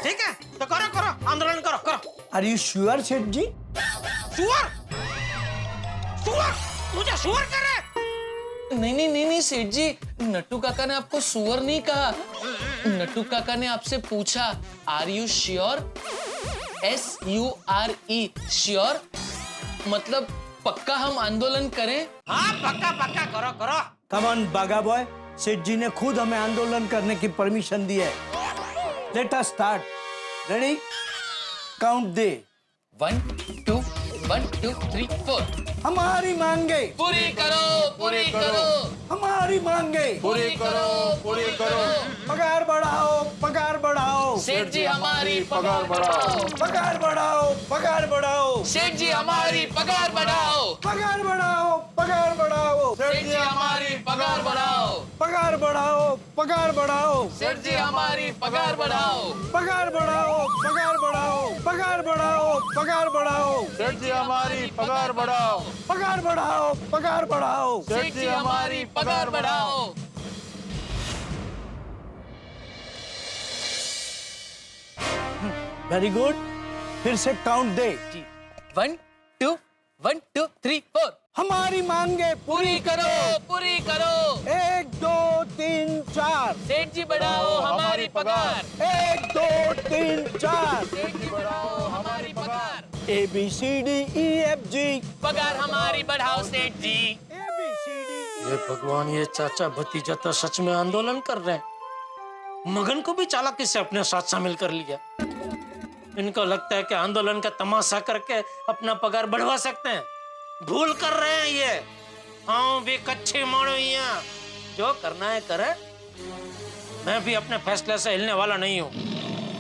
ठीक है, तो करो आंदोलन करो। आर यू श्योर सेठ जी? सुअर मुझे सुअर करे? नहीं सेठ जी, नट्टू काका ने आपको सुअर नहीं कहा। नट्टू काका ने आपसे पूछा are you sure? SURE sure मतलब पक्का हम आंदोलन करें? हाँ, पक्का करो। कम ऑन बागा बॉय, सेठ जी ने खुद हमें आंदोलन करने की परमिशन दी है। Let us start. Ready? Count दे। 1 2 1 2 3 4। हमारी मांगे पूरी करो। हमारी मांगे पूरी करो। पगार बढ़ाओ। सेठ जी हमारी पगार बढ़ाओ। पगार बढ़ाओ। सेठ जी हमारी पगार बढ़ाओ। पगार बढ़ाओ। सेठ जी हमारी पगार बढ़ाओ। पगार बढ़ाओ। सेठ जी हमारी पगार बढ़ाओ। पगार बढ़ाओ। सेठ जी हमारी पगार बढ़ाओ। पगार बढ़ाओ। सेठ जी हमारी पगार बढ़ाओ। वेरी गुड, फिर से काउंट दे। 1 2 1 2 3 4। हमारी मांगे पूरी करो। 1 2 3 4। सेठ जी बढ़ाओ हमारी पगार। 1 2 3 4। सेठ जी बढ़ाओ हमारी पगार। ABCDEFG। पगार हमारी बढ़ाओ सेठ जी। ये भगवान, ये चाचा भतीजा तो सच में आंदोलन कर रहे हैं। मगन को भी चालाकी से अपने साथ शामिल कर लिया। इनको लगता है कि आंदोलन का तमाशा करके अपना पगार बढ़वा सकते हैं। भूल कर रहे हैं ये। हाँ भी कच्चे मानो यहाँ, जो करना है करे। मैं भी अपने फैसले से हिलने वाला नहीं हूँ।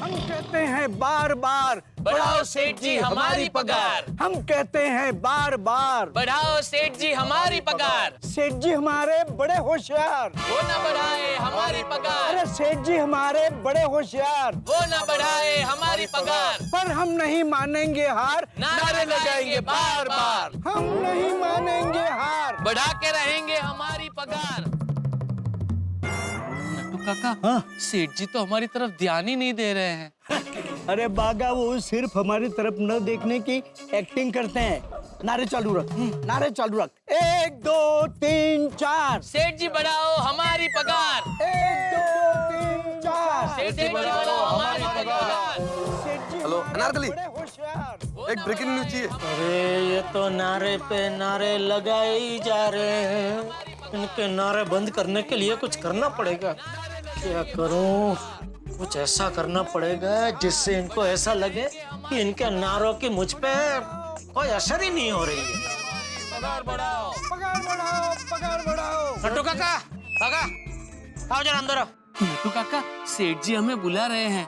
हम कहते हैं बार बार बढ़ाओ सेठ जी हमारी पगार। हम कहते हैं बार बार बढ़ाओ सेठ जी हमारी पगार। सेठ जी हमारे बड़े होशियार। वो न बढ़ाए हमारी पगार। अरे सेठ जी हमारे बड़े होशियार। वो न बढ़ाए हमारी पगार। पर हम नहीं मानेंगे हार। नारे लगाएंगे बार बार। हम नहीं मानेंगे हार। बढ़ा के रहेंगे हमारी पगार। नट्टू काका, हाँ? सेठ जी तो हमारी तरफ ध्यान ही नहीं दे रहे हैं। अरे बागा, वो सिर्फ हमारी तरफ न देखने की एक्टिंग करते हैं। नारे चालू रख। 1 2 3 4। सेठ जी बढ़ाओ हमारी पगार। 1 2 3 4। सेठ जी बढ़ाओ हमारी पगार। सेठ जी हेलो, अनारकली। बड़े होशियार। एक ब्रेकिंग न्यूज चाहिए। अरे ये तो नारे पे नारे लगाए ही जा रहे हैं। इनके नारे बंद करने के लिए कुछ करना पड़ेगा। क्या करूं? कुछ ऐसा करना पड़ेगा जिससे इनको ऐसा लगे कि इनके नारों की मुझ पे कोई असर ही नहीं हो रही है। पगार बढ़ाओ। नट्टू काका, आओ जरा अंदर आओ। नट्टू काका, सेठ जी हमें बुला रहे हैं।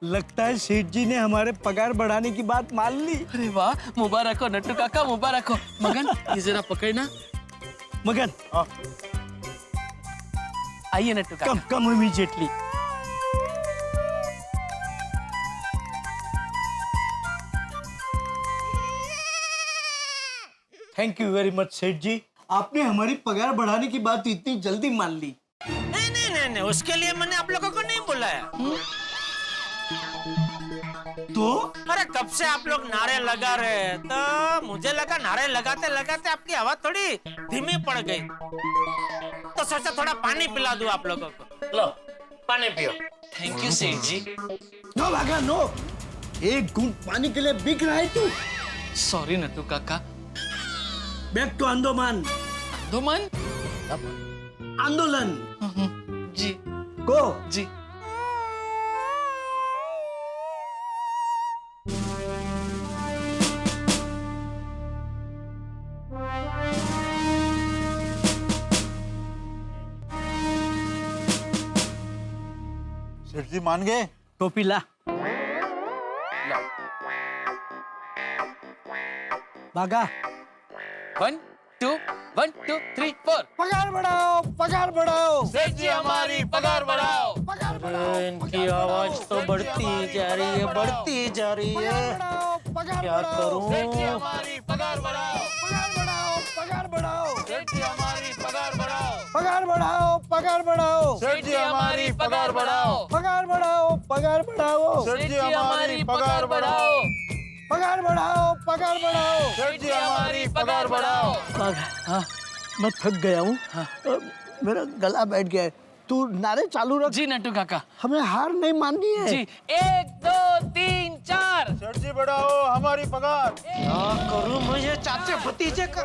लगता है सेठ जी ने हमारे पगार बढ़ाने की बात मान ली। अरे वाह, मुबारक हो नट्टू काका, मुबारक हो। मगन, ये जरा पकड़ना। मगन, आइए नट्टू काका। Come immediately. Thank you very much Seth ji, आपने हमारी पगार बढ़ाने की बात इतनी जल्दी मान ली। नहीं, उसके लिए मैंने आप लोगों को नहीं बुलाया। तो अरे कब से आप लोग नारे लगा रहे हैं, तो मुझे लगा नारे लगाते लगाते आपकी आवाज थोड़ी धीमी पड़ गई, तो सोचा थोड़ा पानी पिला दूं आप लोगों को। लो पानी पियो। थैंक यू सेठ जी। नो भागा नो, एक घूंट पानी के लिए बिक रहा है तू। सॉरी नट्टू काका। Back to Andaman. अंडोमान? आंदोलन जी गो। जी। सेठ जी मान गए? टोपी ला। भागा। 1 2 1 2 3 4। पगार बढ़ाओ, पगार बढ़ाओ। सेठ जी हमारी पगार बढ़ाओ। अरे इनकी आवाज तो बढ़ती जा रही है, बढ़ती जा रही है। क्या करूं? हमारी पगार बढ़ाओ। पगार बढ़ाओ, पगार बढ़ाओ। सेठ जी हमारी पगार बढ़ाओ। पगार बढ़ाओ, पगार बढ़ाओ। सेठ जी हमारी पगार बढ़ाओ। पगार बढ़ाओ, पगार बढ़ाओ। सेठ जी हमारी पगार बढ़ाओ। पगार बढ़ाओ, पगार बढ़ाओ। सेठ जी हमारी पगार बढ़ाओ। हाँ, मैं थक गया हूँ। मेरा गला बैठ गया है। तू नारे चालू रख। जी नट्टू काका। हमें हार नहीं माननी है। जी 1 2 3 4। सेठ जी बढ़ाओ हमारी पगार। क्या करूं मुझे चाचे भतीजे का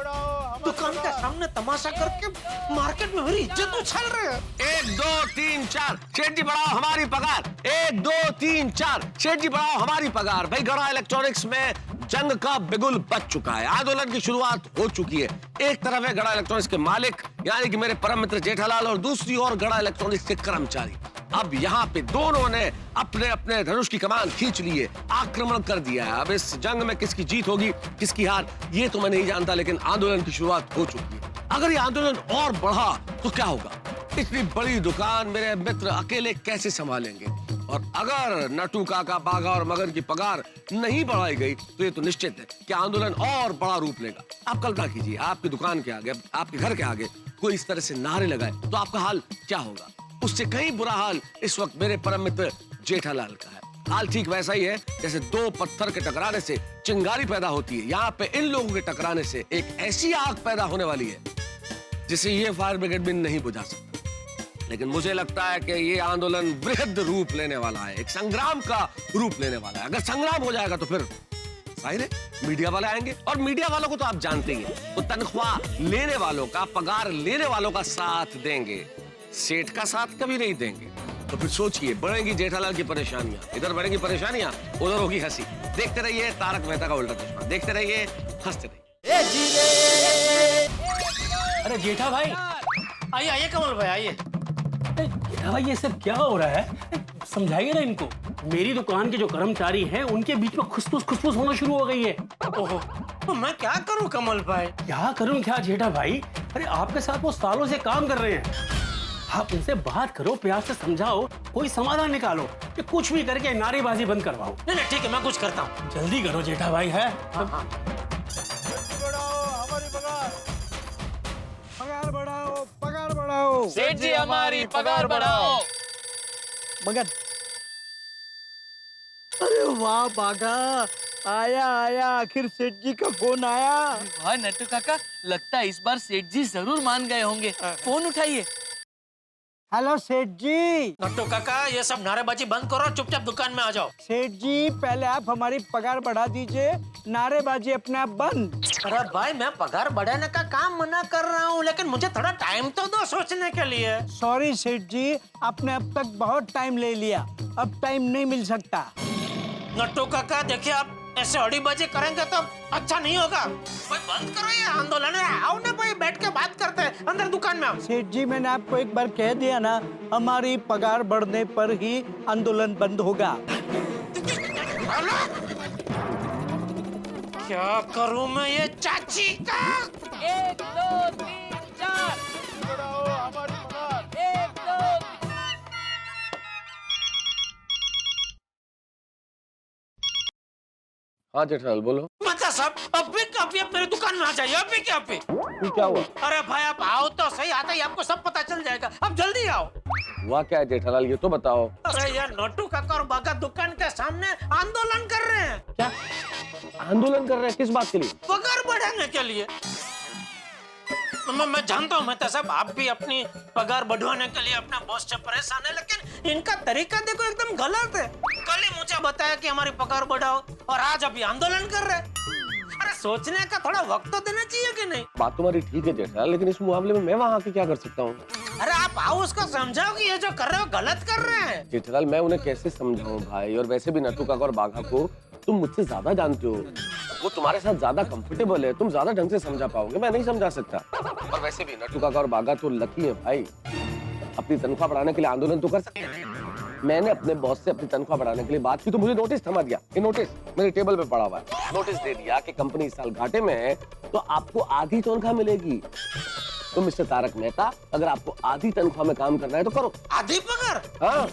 दुकान के सामने तमाशा करके मार्केट में मेरी इज्जत उछाल रहे हैं। 1 2 3 4 सेठ जी बढ़ाओ हमारी पगार। 1 2 3 4 सेठ जी बढ़ाओ हमारी पगार। भाई गड़ा इलेक्ट्रॉनिक्स में जंग का बिगुल बच चुका है, आंदोलन की शुरुआत हो चुकी है। एक तरफ है गड़ा इलेक्ट्रॉनिक्स के मालिक यानी कि मेरे परम मित्र जेठालाल, और दूसरी ओर गड़ा इलेक्ट्रॉनिक्स के कर्मचारी। अब यहाँ पे दोनों ने अपने अपने धनुष की कमान खींच लिए, आक्रमण कर दिया है। अब इस जंग में किसकी जीत होगी किसकी हार ये तो मैं नहीं जानता, लेकिन आंदोलन की शुरुआत हो चुकी है। अगर ये आंदोलन और बढ़ा तो क्या होगा? इतनी बड़ी दुकान मेरे मित्र अकेले कैसे संभालेंगे? और अगर नट्टू काका, बाघा और मगन की पगार नहीं बढ़ाई गई तो ये तो निश्चित है कि आंदोलन और बड़ा रूप लेगा। आप कल्पना कीजिए, आपकी दुकान के आगे, आपके घर के आगे कोई इस तरह से नारे लगाए तो आपका हाल क्या होगा? उससे कहीं बुरा हाल इस वक्त मेरे परम मित्र जेठालाल का है। हाल ठीक वैसा ही है जैसे दो पत्थर के टकराने से चिंगारी पैदा होती है। यहाँ पे इन लोगों के टकराने से एक ऐसी आग पैदा होने वाली है जिसे ये फायर ब्रिगेड भी नहीं बुझा सकता। लेकिन मुझे लगता है कि ये आंदोलन वृहद रूप लेने वाला है, एक संग्राम का रूप लेने वाला है। अगर संग्राम हो जाएगा तो फिर जाहिर है मीडिया वाले आएंगे, और मीडिया वालों को तो आप जानते ही हैं, वो तनख्वाह लेने वालों का, पगार लेने वालों का साथ देंगे, सेठ का साथ कभी नहीं देंगे। तो फिर सोचिए, बढ़ेंगी जेठालाल की परेशानियां, इधर बढ़ेंगी परेशानियां, उधर होगी हंसी। देखते रहिए तारक मेहता का उल्टा चश्मा, देखते रहिए, हंसते रहिए। अरे जेठा भाई, आइए आइए कमल भाई आइए। जेठा भाई ये सब क्या हो रहा है? समझाइए ना इनको। मेरी दुकान के जो कर्मचारी हैं उनके बीच में खुसफुस होना शुरू हो गई है। ओहो, तो मैं क्या करूं कमल भाई? क्या करूं क्या जेठा भाई? अरे आपके साथ वो सालों से काम कर रहे हैं, आप उनसे बात करो, प्यार से समझाओ, कोई समाधान निकालो, कि कुछ भी करके नारेबाजी बंद करवाओ। नहीं ठीक है, मैं कुछ करता हूँ। जल्दी करो जेठा भाई। है पगार बढ़ाओ, पगार बढ़ाओ। सेठ जी हमारी पगार बढ़ाओ। मगन, अरे वाह बाघा, आया आया, आखिर सेठ जी का फोन आया। वाह नट्टू काका, लगता है इस बार सेठ जी जरूर मान गए होंगे। फोन उठाइए। हेलो सेठ जी। नट्टू काका, ये सब नारेबाजी बंद करो, चुपचाप दुकान में आ जाओ। सेठ जी पहले आप हमारी पगार बढ़ा दीजिए, नारेबाजी अपने आप बंद। अरे भाई, मैं पगार बढ़ाने का काम मना कर रहा हूँ, लेकिन मुझे थोड़ा टाइम तो दो सोचने के लिए। सॉरी सेठ जी, आपने अब तक बहुत टाइम ले लिया, अब टाइम नहीं मिल सकता। नट्टू काका देखिए, आप ऐसे अड़ीबाजी करेंगे तो अच्छा नहीं होगा। भाई बंद करो ये आंदोलन, आओ ना भाई, बैठ के बात करते हैं, अंदर दुकान में आओ। सेठ जी, मैंने आपको एक बार कह दिया ना, हमारी पगार बढ़ने पर ही आंदोलन बंद होगा। क्या करूं मैं ये चाची का? 1 2 3 4। बढ़ाओ हमारी पगार। 1 2। हाँ जेठालाल बोलो। मतलब साहब अभी क्या अभी आप मेरी दुकान में आ जाइए, अभी क्या अभी। क्या हुआ? अरे भाई आप आओ तो सही, आते ही आपको सब पता चल जाएगा, अब जल्दी आओ। हुआ क्या है जेठालाल, ये तो बताओ। अरे यार नोटू काका और बागा दुकान के सामने आंदोलन कर रहे हैं। क्या आंदोलन कर रहे हैं, किस बात के लिए? पगार बढ़ाने के लिए। मैं जानता हूँ मेहता साहब, आप भी अपनी पगार बढ़वाने के लिए अपने बॉस से परेशान है, लेकिन इनका तरीका देखो एकदम गलत है। कल ही मुझे बताया कि हमारी पगार बढ़ाओ और आज अभी आंदोलन कर रहे हैं। अरे सोचने का थोड़ा वक्त तो देना चाहिए कि नहीं? बात तुम्हारी ठीक है जेठालाल, लेकिन इस मामले में मैं वहाँ आके क्या कर सकता हूँ? अरे आप आओ, उसको समझाओ कि ये जो कर रहे हो गलत कर रहे हैं। जेठालाल मैं उन्हें कैसे समझाऊं भाई, और वैसे भी नट्टू काका और बाघा को तुम मुझसे ज्यादा जानते हो, वो तुम्हारे साथ ज्यादा कंफर्टेबल है, तुम ज्यादा ढंग से समझा पाओगे, मैं नहीं समझा सकता। और वैसे भी नट्टू काका और बाघा तो लकी है भाई, अपनी तनख्वाह बढ़ाने के लिए आंदोलन तो कर सकते हैं। मैंने अपने बॉस से अपनी तनख्वाह बढ़ाने के लिए बात की तो मुझे नोटिस थमा दिया। ये नोटिस मेरे टेबल पे पड़ा हुआ है। नोटिस दे दिया कि कंपनी इस साल घाटे में है तो आपको आधी तनख्वाह मिलेगी। तो मिस्टर तारक मेहता, अगर आपको आधी तनख्वाह में काम करना है तो करो। आधी पगार? हाँ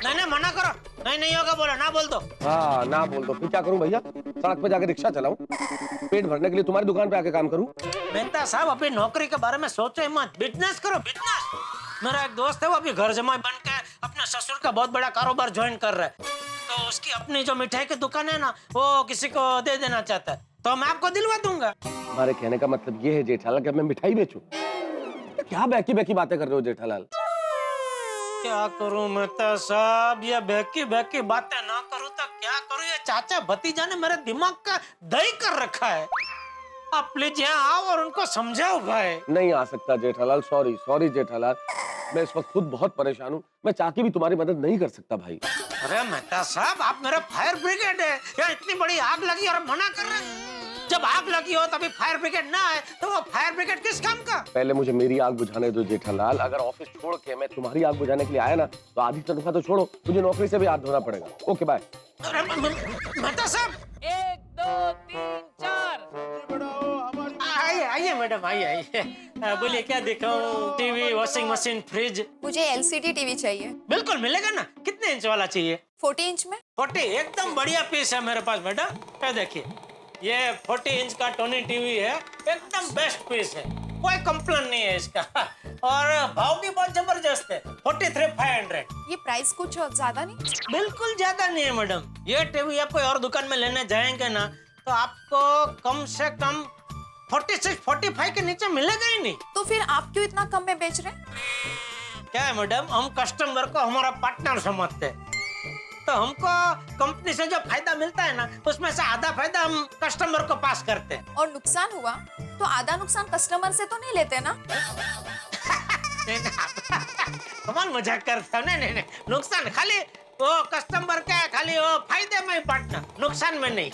नहीं मना करो, नहीं होगा, बोलो ना बोल दो। हाँ ना बोल दो, फिर क्या करूं भैया? सड़क पे जाके रिक्शा चलाऊं? पेट भरने के लिए तुम्हारी दुकान पे आके काम करूं? मेहता साहब अभी नौकरी के बारे में सोचो मत, बिजनेस करो बिजनेस। मेरा एक दोस्त है, वो अभी घर जमाई बन के अपने ससुर का बहुत बड़ा कारोबार ज्वाइन कर रहा है, तो उसकी अपनी जो मिठाई की दुकान है ना, वो किसी को दे देना चाहता है, तो मैं आपको दिलवा दूंगा। हमारे कहने का मतलब ये है जेठालाल कि मैं मिठाई बेचूं? क्या बैकी बैकी बातें कर रहे हो जेठालाल? क्या करूं मेहता साहब, ये बैकी बातें ना करूं तो क्या करूं? ये चाचा भतीजा ने मेरे दिमाग का दही कर रखा है। आप प्लीज यहाँ आओ और उनको समझाओ भाई। नहीं आ सकता जेठालाल, सॉरी जेठालाल, मैं इस वक्त खुद बहुत परेशान हूँ, मैं चाह के भी तुम्हारी मदद नहीं कर सकता भाई। अरे मेहता साहब आप मेरा फायर ब्रिगेड है, यहाँ इतनी बड़ी आग लगी और मना कर रहे हैं। जब आग लगी हो तभी फायर ब्रिगेड ना आए तो वो फायर ब्रिगेड किस काम का? पहले मुझे मेरी आग बुझाने दो जेठालाल, अगर ऑफिस छोड़ के मैं तुम्हारी आग बुझाने के लिए आया ना तो आधी तनख्वाह तो छोड़ो, मुझे नौकरी से भी हाथ धोना पड़ेगा। Okay bye. अरे मेहता साहब 1 2 3 4 आइए मैडम आइए। बोलिए क्या दिखाऊं? TV, washing machine, fridge? मुझे एलसीडी टीवी चाहिए। बिल्कुल मिलेगा ना। कितने इंच वाला चाहिए? 40 इंच में। 40 एकदम बढ़िया पीस है मेरे पास मैडम। ये देखिए, ये 40 इंच का टोनी टीवी है, एकदम बेस्ट पीस है, कोई कंप्लेन नहीं है इसका, और भाव भी बहुत जबरदस्त है, 43,500। ये प्राइस कुछ ज्यादा नहीं? बिल्कुल ज्यादा नहीं है मैडम। ये टीवी आप कोई और दुकान में लेने जाएंगे ना तो आपको कम से कम 46-45 के नीचे मिलेगा ही नहीं। तो फिर आप क्यों इतना कम में बेच रहे हैं? क्या है मैडम, हम कस्टमर को हमारा पार्टनर समझते हैं, तो हमको कंपनी से जो फायदा मिलता है ना उसमें से आधा फायदा हम कस्टमर को पास करते हैं। और नुकसान हुआ तो आधा नुकसान कस्टमर से तो नहीं लेते ना? कमाल मजाक करते हो। नहीं, नुकसान खाली वो कस्टमर का है, खाली वो फायदे में पार्टनर, नुकसान में नहीं।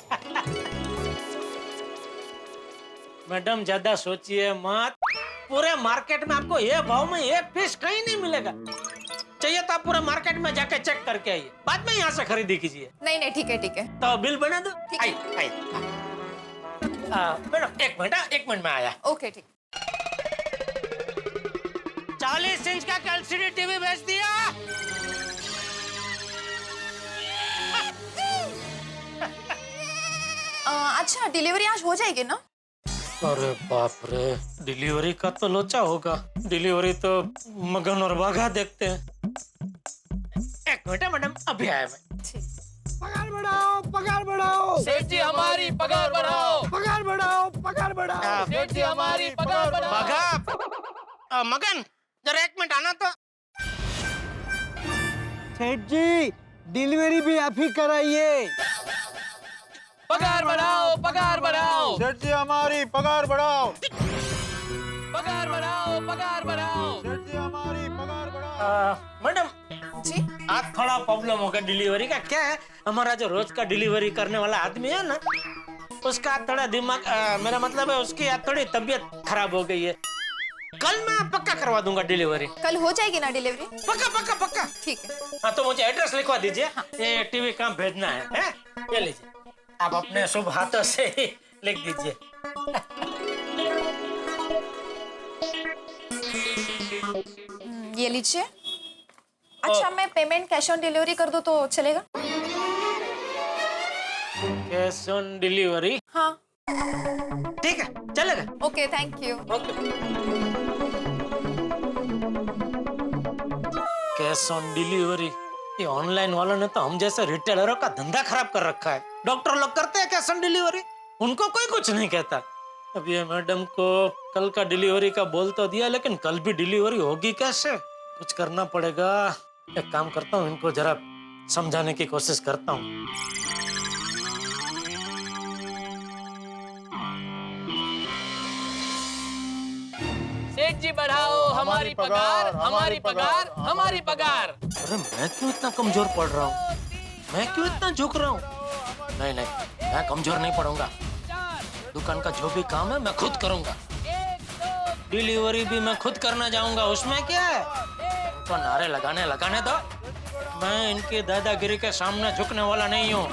मैडम ज्यादा सोचिए मत, पूरे मार्केट में आपको ये भाव में ये पीस कहीं नहीं मिलेगा। चाहिए तो आप पूरे मार्केट में जाके चेक करके आइए, बाद में यहाँ से खरीदी कीजिए। नहीं ठीक है। तो बिल बना दो। आइए। मैडम एक मिनट में आया। ओके ठीक। 40 इंच का एलसीडी टीवी बेच दिया। अच्छा डिलीवरी आज हो जाएगी ना? अरे बाप रे, डिलीवरी का तो लोचा होगा। डिलीवरी तो मगन और बाघा देखते हैं। एक मिनट मैडम, अभी आया मैं। पगार बढ़ाओ सेठ जी हमारी पगार बढ़ाओ। पगार बढ़ाओ सेठ जी हमारी पगार बढ़ाओ। बाघा मगन जरा एक मिनट आना तो। सेठ जी डिलीवरी भी आप ही कराइए। पगार बढ़ाओ। सेठ जी हमारी पगार बढ़ाओ। पगार बढ़ाओ। सेठ जी हमारी पगार बढ़ाओ। मैडम जी आज थोड़ा प्रॉब्लम होगा डिलीवरी का। क्या है, हमारा जो रोज का डिलीवरी करने वाला आदमी है ना, उसका थोड़ा दिमाग मेरा मतलब है उसकी थोड़ी तबीयत खराब हो गई है। कल मैं पक्का करवा दूंगा डिलीवरी। कल हो जाएगी ना डिलीवरी? पक्का। ठीक है। हाँ तो मुझे एड्रेस लिखवा दीजिए। हाँ। ये टीवी कहाँ भेजना है? ये लीजिए, आप अपने शुभ हाथों से ही लिख दीजिए। ये लीजिए। अच्छा मैं पेमेंट कैश ऑन डिलीवरी कर दूं तो चलेगा? Cash on delivery? हाँ ठीक है, चलेगा। Okay, thank you. Cash on delivery, ये ऑनलाइन वालों ने तो हम जैसे रिटेलरों का धंधा खराब कर रखा है। डॉक्टर लोग करते हैं कैश ऑन डिलीवरी, उनको कोई कुछ नहीं कहता। अब ये मैडम को कल का डिलीवरी का बोल तो दिया, लेकिन कल भी डिलीवरी होगी कैसे? कुछ करना पड़ेगा। एक काम करता हूँ, इनको जरा समझाने की कोशिश करता हूँ। सेठ जी बढ़ाओ हमारी पगार, हमारी पगार, हमारी पगार। अरे मैं क्यों इतना कमजोर पड़ रहा हूँ? मैं क्यों इतना झुक रहा हूँ? नहीं नहीं, मैं कमजोर नहीं पड़ूंगा। दुकान का जो भी काम है मैं खुद करूंगा। डिलीवरी भी मैं खुद करना जाऊंगा, उसमें क्या है? तो नारे लगाने दो। मैं इनकी दादागिरी के सामने झुकने वाला नहीं हूँ।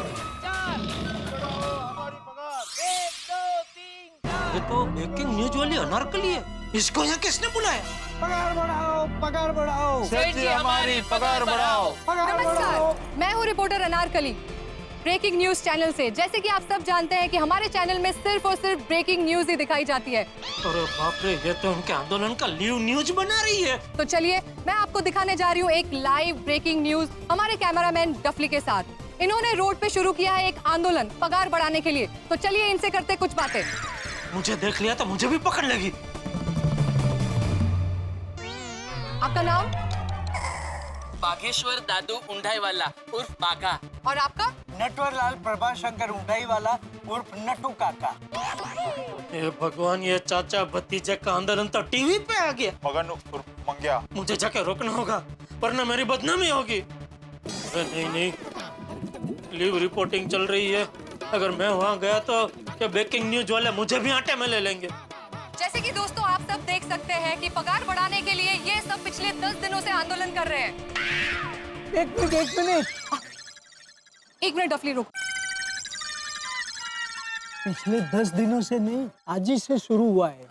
ये तो ब्रेकिंग न्यूज वाली अनारकली है, इसको यहाँ किसने बुलाया? पगार बढ़ाओ, पगार बढ़ाओ। सेठ जी हमारी पगार बढ़ाओ। पगार बढ़ाओ। नमस्कार, मैं हूँ reporter Anarkali, breaking news channel से। जैसे कि आप सब जानते हैं कि हमारे चैनल में सिर्फ और सिर्फ ब्रेकिंग न्यूज ही दिखाई जाती है। अरे बाप रे, ये तो उनके आंदोलन का लिव न्यूज बना रही है। तो चलिए मैं आपको दिखाने जा रही हूँ एक लाइव ब्रेकिंग न्यूज हमारे कैमरामैन डफली के साथ। इन्होंने रोड पे शुरू किया है एक आंदोलन पगार बढ़ाने के लिए। तो चलिए इनसे करते कुछ बातें। मुझे देख लिया तो मुझे भी पकड़ लेगी। आपका नाम? बागेश्वर दादू उंडाई वाला उर्फ बाघा। और आपका? नटवरलाल प्रभाशंकर उंडाई वाला उर्फ नटू काका। हे भगवान, ये चाचा भतीजे का आंदोलन तो टीवी पे आ गया। मगन उर्फ मंग्या। मुझे जाके रोकना होगा वरना मेरी बदनामी होगी। अरे नहीं नहीं, लिव रिपोर्टिंग चल रही है। अगर मैं वहाँ गया तो क्या ब्रेकिंग न्यूज वाले मुझे भी आटे में ले लेंगे? जैसे कि दोस्तों आप सब देख सकते हैं कि पगार बढ़ाने के लिए ये सब पिछले 10 दिनों से आंदोलन कर रहे हैं। एक मिनट। एक मिनट डफली रुक। पिछले 10 दिनों से नहीं, आज ही से शुरू हुआ है।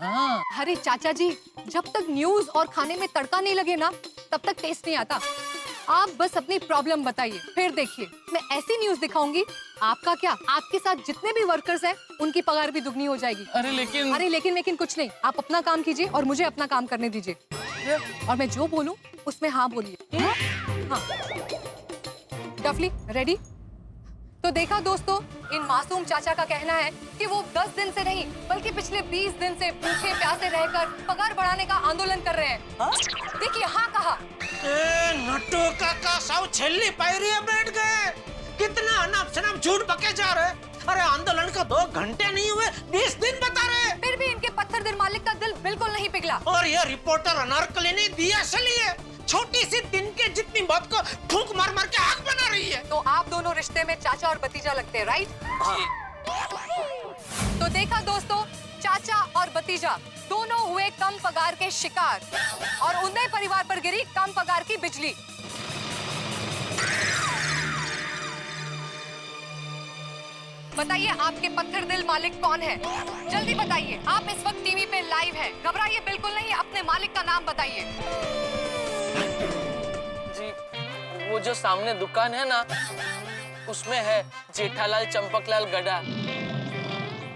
अरे चाचा जी, जब तक न्यूज और खाने में तड़का नहीं लगे ना, तब तक टेस्ट नहीं आता। आप बस अपनी प्रॉब्लम बताइए, फिर देखिए मैं ऐसी न्यूज दिखाऊंगी, आपका क्या, आपके साथ जितने भी वर्कर्स हैं उनकी पगार भी दुगनी हो जाएगी। अरे लेकिन कुछ नहीं, आप अपना काम कीजिए और मुझे अपना काम करने दीजिए। और मैं जो बोलूं उसमें हाँ बोलिए। हाँ डफली, रेडी? तो देखा दोस्तों, इन मासूम चाचा का कहना है कि वो 10 दिन से नहीं बल्कि पिछले 20 दिन से भूखे प्यासे रहकर पगार बढ़ाने का आंदोलन कर रहे हैं। देखिए हाँ कहा। नट्टू काका साउ छेली पायरिया बैठ गए। कितना अनाप शनाप झूठ बके जा रहे। अरे आंदोलन का 2 घंटे नहीं हुए, 20 दिन बता रहे। फिर भी इनके पत्थर दिल मालिक का दिल बिल्कुल नहीं पिघला। और ये रिपोर्टर अनारकली ने दिया चलिए, छोटी सी दिन के जितनी बात को फूंक मार मार के आग बना रही है। तो आप दोनों रिश्ते में चाचा और भतीजा लगते हैं, राइट? तो देखा दोस्तों, चाचा और भतीजा दोनों हुए कम पगार के शिकार और उन्हें परिवार पर गिरी कम पगार की बिजली। बताइए आपके पत्थर दिल मालिक कौन है? जल्दी बताइए। आप इस वक्त टीवी पे लाइव हैं। घबराइए बिल्कुल नहीं, अपने मालिक का नाम बताइए। जी, वो जो सामने दुकान है ना, उसमें है जेठालाल चंपकलाल गड़ा।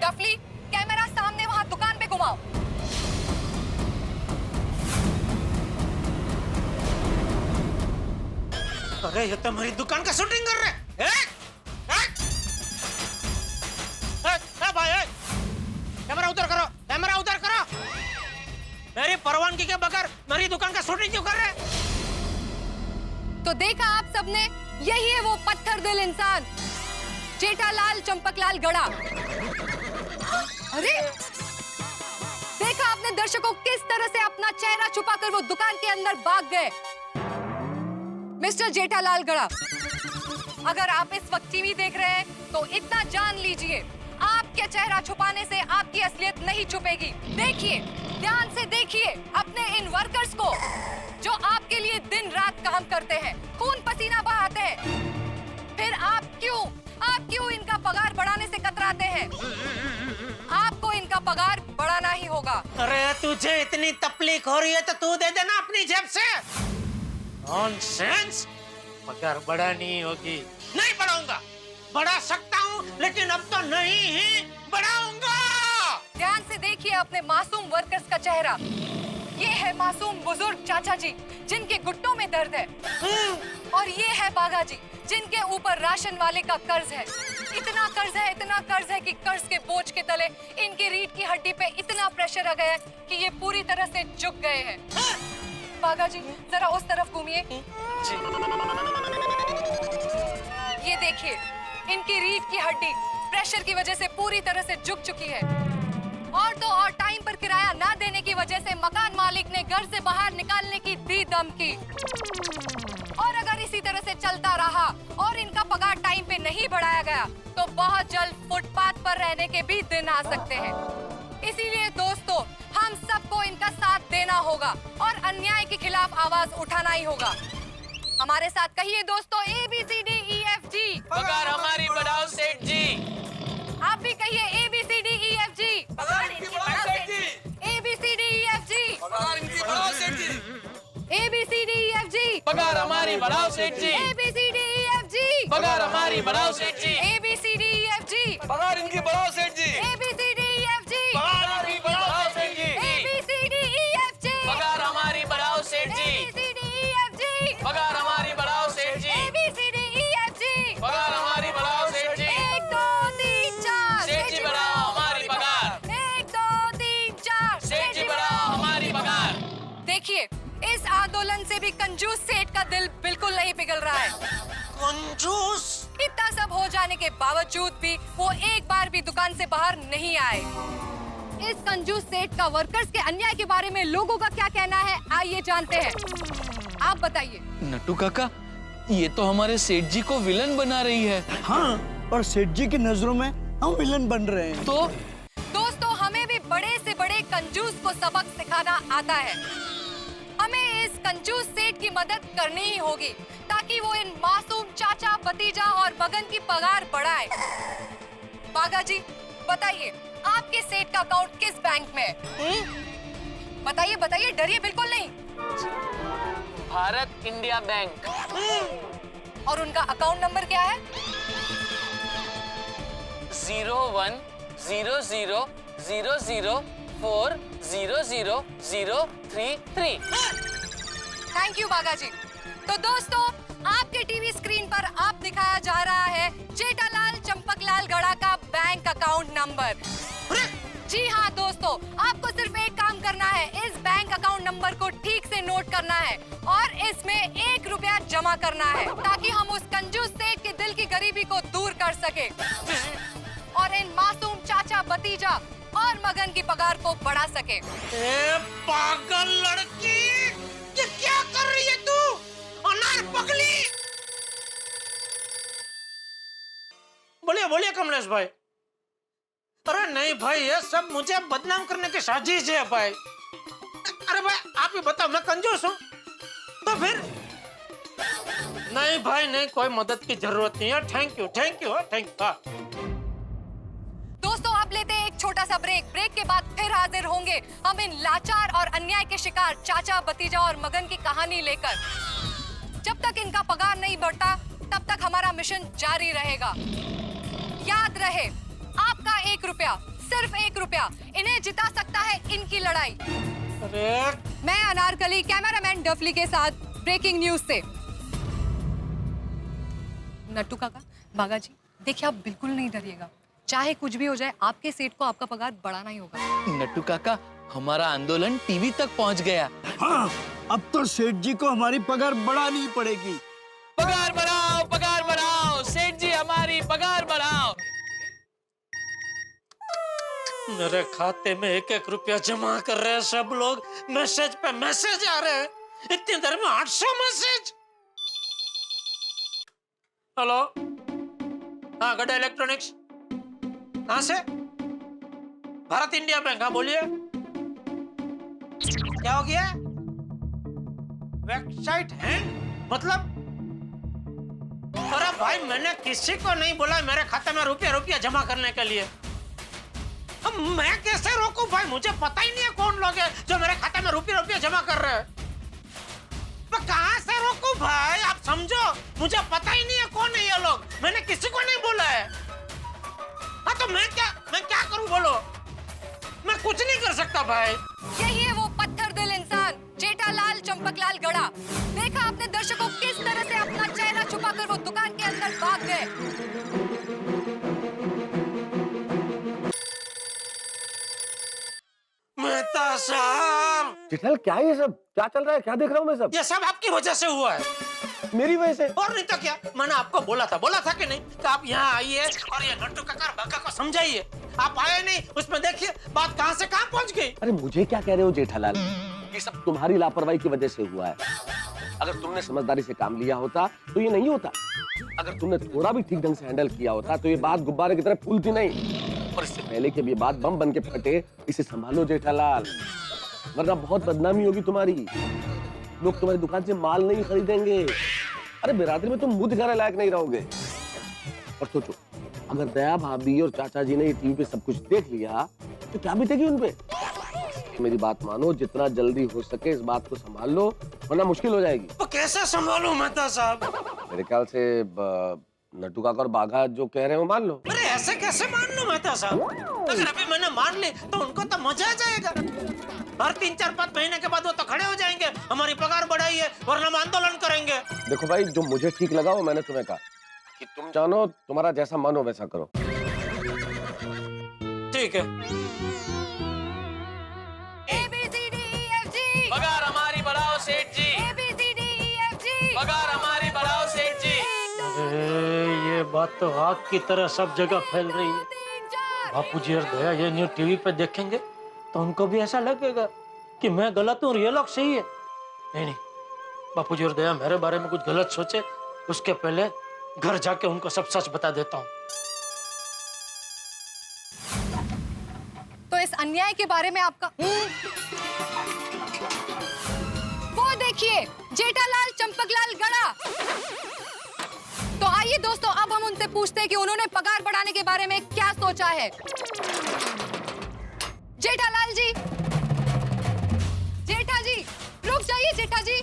डफली, कैमरा सामने वहाँ दुकान पे घुमाओ। अरे ये तो मेरी दुकान का शूटिंग कर रहे हैं। भाई, कैमरा उधर करो, कैमरा उधर करो। मेरी परवानगी के बगैर मेरी दुकान का शूटिंग क्यों कर रहे हैं? तो देखा आप सबने, यही है वो पत्थर दिल इंसान, जेठालाल चंपकलाल गड़ा। अरे देखा आपने दर्शकों किस तरह से अपना चेहरा छुपाकर वो दुकान के अंदर भाग गए। मिस्टर जेठालाल गड़ा, अगर आप इस वक्त टीवी देख रहे हैं तो इतना जान लीजिए, आपके चेहरा छुपाने से आपकी असलियत नहीं छुपेगी। देखिए, ध्यान से देखिए अपने इन वर्कर्स को जो आपके लिए दिन रात काम करते हैं, खून पसीना बहाते हैं। फिर आप क्यों इनका पगार बढ़ाने से कतराते हैं? आपको इनका पगार बढ़ाना ही होगा। अरे तुझे इतनी तकलीफ हो रही है तो तू दे देना अपनी जेब से। नॉनसेंस, पगार बढ़ानी होगी। नहीं बढ़ाऊंगा, बढ़ा सकता हूँ लेकिन अब तो नहीं ही बढ़ाऊंगा। ध्यान से देखिए अपने मासूम वर्कर्स का चेहरा। ये है मासूम बुजुर्ग चाचा जी जिनके घुटनों में दर्द है, और ये है बागा जी जिनके ऊपर राशन वाले का कर्ज है। इतना कर्ज है कि कर्ज के बोझ के तले इनकी रीढ़ की हड्डी पे इतना प्रेशर आ गया है कि ये पूरी तरह से झुक गए हैं। बागा जी जरा उस तरफ घूमिए। ये देखिए इनकी रीढ़ की हड्डी प्रेशर की वजह से पूरी तरह से झुक चुकी है। और तो और टाइम पर किराया ना देने की वजह से मकान मालिक ने घर से बाहर निकालने की दी धमकी। और अगर इसी तरह से चलता रहा और इनका पगार टाइम पे नहीं बढ़ाया गया तो बहुत जल्द फुटपाथ पर रहने के भी दिन आ सकते हैं। इसीलिए दोस्तों हम सबको इनका साथ देना होगा और अन्याय के खिलाफ आवाज उठाना ही होगा। हमारे साथ कहिए दोस्तों ABCDEFG। पगार हमारी बढ़ाओ सेठ जी। आप भी कहिए ABCDEFG। पगार इनकी बढ़ाओ सेठ जी। ABCDEFG। पगार इनकी बढ़ाओ सेठ जी। ABCDEFG। पगार हमारी बढ़ाओ सेठ जी। ABCDEFG। पगार हमारी बढ़ाओ सेठ जी। ABCDEFG। पगार इनकी बढ़ाओ सेठ जी। ABCDEFG। पगार हमारी बढ़ाओ सेठ जी। ABCDEFG। पगार हमारी बढ़ाओ सेठ जी। ABCDEFG। पगार हमारी बढ़ाओ सेठ जी। ABCDEFG। पगार हमारी बढ़ाओ सेठ जी। 1 2 3 4 सेठ जी बढ़ाओ हमारी पगार। 1 2 3 4 सेठ जी बढ़ाओ हमारी पगार। देखिए इस आंदोलन से भी कंजूस सेठ का दिल बिल्कुल नहीं पिघल रहा है। कंजूस? इतना सब हो जाने के बावजूद भी वो एक बार भी दुकान से बाहर नहीं आए। इस कंजूस सेठ का वर्कर्स के अन्याय के बारे में लोगों का क्या कहना है, आइए जानते हैं। आप बताइए। नट्टू काका, ये तो हमारे सेठ जी को विलन बना रही है। हाँ, और सेठ जी की नजरों में हम विलन बन रहे हैं। तो दोस्तों हमें भी बड़े से बड़े कंजूस को सबक सिखाना आता है। हमें इस कंजूस सेठ की मदद करनी ही होगी ताकि वो इन मासूम चाचा, भतीजा और मगन की पगार बढ़ाए। बागा जी बताइए आपके सेठ का अकाउंट किस बैंक में है? बताइए बताइए, डरिए बिल्कुल नहीं। Bharat India bank. और उनका अकाउंट नंबर क्या है? 010000400033। थैंक यू बागा जी। तो दोस्तों आपके टीवी स्क्रीन पर आप दिखाया जा रहा है जेठालाल चंपकलाल गड़ा का बैंक अकाउंट नंबर। जी हाँ दोस्तों, आपको सिर्फ एक काम करना है, इस बैंक अकाउंट नंबर को ठीक से नोट करना है और इसमें 1 रुपया जमा करना है ताकि हम उस कंजूस सेठ के दिल की गरीबी को दूर कर सके और इन मासूम चाचा, भतीजा और मगन की पगार को बढ़ा सके। ए पागल लड़की, ये क्या कर रही है तू? अनार पगली। बोलिए बोलिए कमलेश भाई। अरे नहीं भाई, ये सब मुझे बदनाम करने की साजिश है भाई। अरे भाई आप ही बताओ, मैं कंजूस हूँ तो फिर? नहीं भाई नहीं, कोई मदद की जरूरत नहीं है। Thank you thank you thank you. दोस्तों आप लेते हैं एक छोटा सा ब्रेक। ब्रेक के बाद फिर हाजिर होंगे हम इन लाचार और अन्याय के शिकार चाचा, भतीजा और मगन की कहानी लेकर। जब तक इनका पगार नहीं बढ़ता तब तक हमारा मिशन जारी रहेगा। याद रहे, आपका 1 रुपया, सिर्फ 1 रुपया इन्हें जिता सकता है इनकी लड़ाई। मैं अनारकली, कैमरामैन डफली के साथ ब्रेकिंग न्यूज से। नट्टू काका, बागा जी देखिए, आप बिल्कुल नहीं डरिएगा। चाहे कुछ भी हो जाए, आपके सेठ को आपका पगार बढ़ाना ही होगा। नट्टू काका, हमारा आंदोलन टीवी तक पहुंच गया। हाँ, अब तो सेठ जी को हमारी पगार बढ़ानी ही पड़ेगी। पगार बढ़ाओ सेठ जी, हमारी पगार बढ़ाओ। मेरे खाते में 1-1 रुपया जमा कर रहे हैं सब लोग। मैसेज पे मैसेज आ रहे हैं, इतनी देर में 800 मैसेज। हेलो, हाँ गड़ा इलेक्ट्रॉनिक्स, कहाँ से? Bharat India bank. हाँ बोलिए, क्या हो गया? वेबसाइट है मतलब? अरे भाई मैंने किसी को नहीं बोला मेरे खाते में रुपया जमा करने के लिए। अब मैं कैसे रोकूं भाई? मुझे पता ही नहीं है कौन लोग हैं जो मेरे खाते में रुपया जमा कर रहे हैं। मैं कहाँ से रोकूं भाई? आप समझो, मुझे पता ही नहीं है कौन है ये लोग। मैंने किसी को नहीं बोला है। हाँ तो मैं क्या करूं बोलो? मैं कुछ नहीं कर सकता भाई। यही है वो पत्थर दिल इंसान जेठालाल चंपकलाल गड़ा। देखा आपने दर्शकों किस तरह से अपना चेहरा छुपाकर वो दुकान के अंदर भाग गए। मेहता साहब, जेठालाल क्या है ये सब? क्या चल रहा है? क्या देख रहा हूँ मैं सब? ये सब आपकी वजह से हुआ है। मेरी वजह से? और नहीं तो क्या? मैंने आपको बोला था कि नहीं कि आप यहाँ आइए और ये नट्टू काका बाका को समझाइए। आप आए नहीं, उसमें देखिए बात कहाँ से कहाँ पहुँच गई। अरे मुझे क्या कह रहे हो जेठालाल? ये सब तुम्हारी लापरवाही की वजह से हुआ है। अगर तुमने समझदारी से काम लिया होता तो ये नहीं होता। अगर तुमने थोड़ा भी ठीक ढंग से हैंडल किया होता तो ये बात गुब्बारे की तरह फूलती नहीं। और इससे पहले कि अब ये बात बम बन के फटे, इसे संभालो जेठालाल, वरना बहुत बदनामी होगी तुम्हारी। लोग तुम्हारी दुकान से माल नहीं खरीदेंगे। अरे बिरादरी में तुम मुंह दिखाने लायक नहीं रहोगे। और सोचो, अगर दया भाभी और चाचा जी ने ये टीवी पे सब कुछ देख लिया तो क्या बीतेगी उन पे? मेरी बात मानो, जितना जल्दी हो सके इस बात को संभाल लो, वरना मुश्किल हो जाएगी। तो कैसे संभालूं मेहता साहब? मेरे ख्याल से नट्टू काका और बाघा जो कह रहे हैं वो मान लो। अरे ऐसे कैसे मान लूं मेहता साहब? अगर अभी मैंने मान ली तो उनको तो मजा आ जाएगा। हर 3-4-5 महीने के बाद वो तो खड़े हो जाएंगे, हमारी पगार बढ़ाइए वरना हम आंदोलन करेंगे। देखो भाई, जो मुझे ठीक लगा वो मैंने तुम्हें कहा कि तुम जानो, तुम्हारा जैसा मन हो वैसा करो। ठीक है। पगार हमारी बढ़ाओ सेठ जी। पगार हमारी बढ़ाओ सेठ जी। अरे ये बात तो आग की तरह सब जगह फैल रही है। बापूजी और दया ये न्यूज़ टीवी पे देखेंगे तो उनको भी ऐसा लगेगा कि मैं गलत हूँ और ये लोग सही है। नहीं, बापूजी और दया मेरे बारे में कुछ गलत सोचे उसके पहले घर जाके उनको सब सच बता देता हूँ। तो इस अन्याय के बारे में आपका वो देखिए, जेठालाल चंपकलाल गड़ा। तो आइए दोस्तों, अब हम उनसे पूछते हैं कि उन्होंने पगार बढ़ाने के बारे में क्या सोचा है। जेठालाल जी, जेठा जी, रुक जाइए जेठा जी।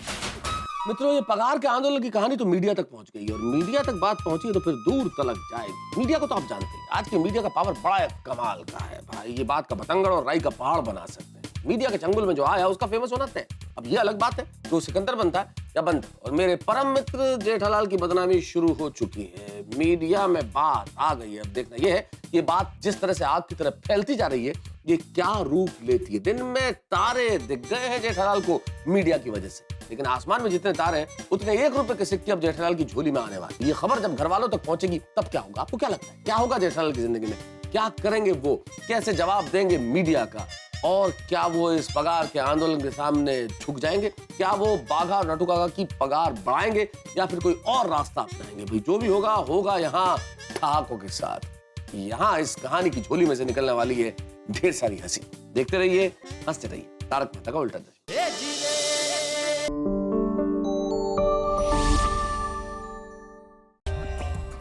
मित्रों, ये पगार के आंदोलन की कहानी तो मीडिया तक पहुंच गई और मीडिया तक बात पहुंची तो फिर दूर तलक जाएगी। मीडिया को तो आप जानते हैं, आज की मीडिया का पावर बड़ा कमाल का है भाई। ये बात का पतंगड़ और राई का पहाड़ बना सकते हैं। मीडिया के चंगुल में जो आया उसका फेमस होना तय। अब ये अलग बात है जो सिकंदर बनता है या बनता। और मेरे परम मित्र जेठालाल की बदनामी शुरू हो चुकी है। मीडिया में बात आ गई है। अब देखना ये है कि ये बात जिस तरह से आग की तरह फैलती जा रही है ये क्या रूप लेती है। दिन में तारे दिख गए हैं जेठालाल को मीडिया की वजह से, लेकिन आसमान में जितने तारे हैं उतने 1 रुपए के सिक्के अब जेठालाल की झोली में आने वाले। ये खबर जब घर वालों तक पहुंचेगी तब क्या होगा? आपको क्या लगता है क्या होगा जेठालाल की जिंदगी में? क्या करेंगे वो? कैसे जवाब देंगे मीडिया का? और क्या वो इस पगार के आंदोलन के सामने झुक जाएंगे? क्या वो बाघा और नट्टू काका की पगार बढ़ाएंगे या फिर कोई और रास्ता अपनाएंगे? भाई जो भी होगा होगा यहाँ ठहाकों के साथ। यहाँ इस कहानी की झोली में से निकलने वाली है ढेर सारी हंसी। देखते रहिए, हंसते रहिए। तारक मेहता का उल्टा चश्मा।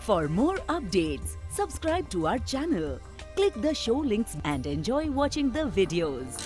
For more updates, subscribe to our channel, click the show links and enjoy watching the videos.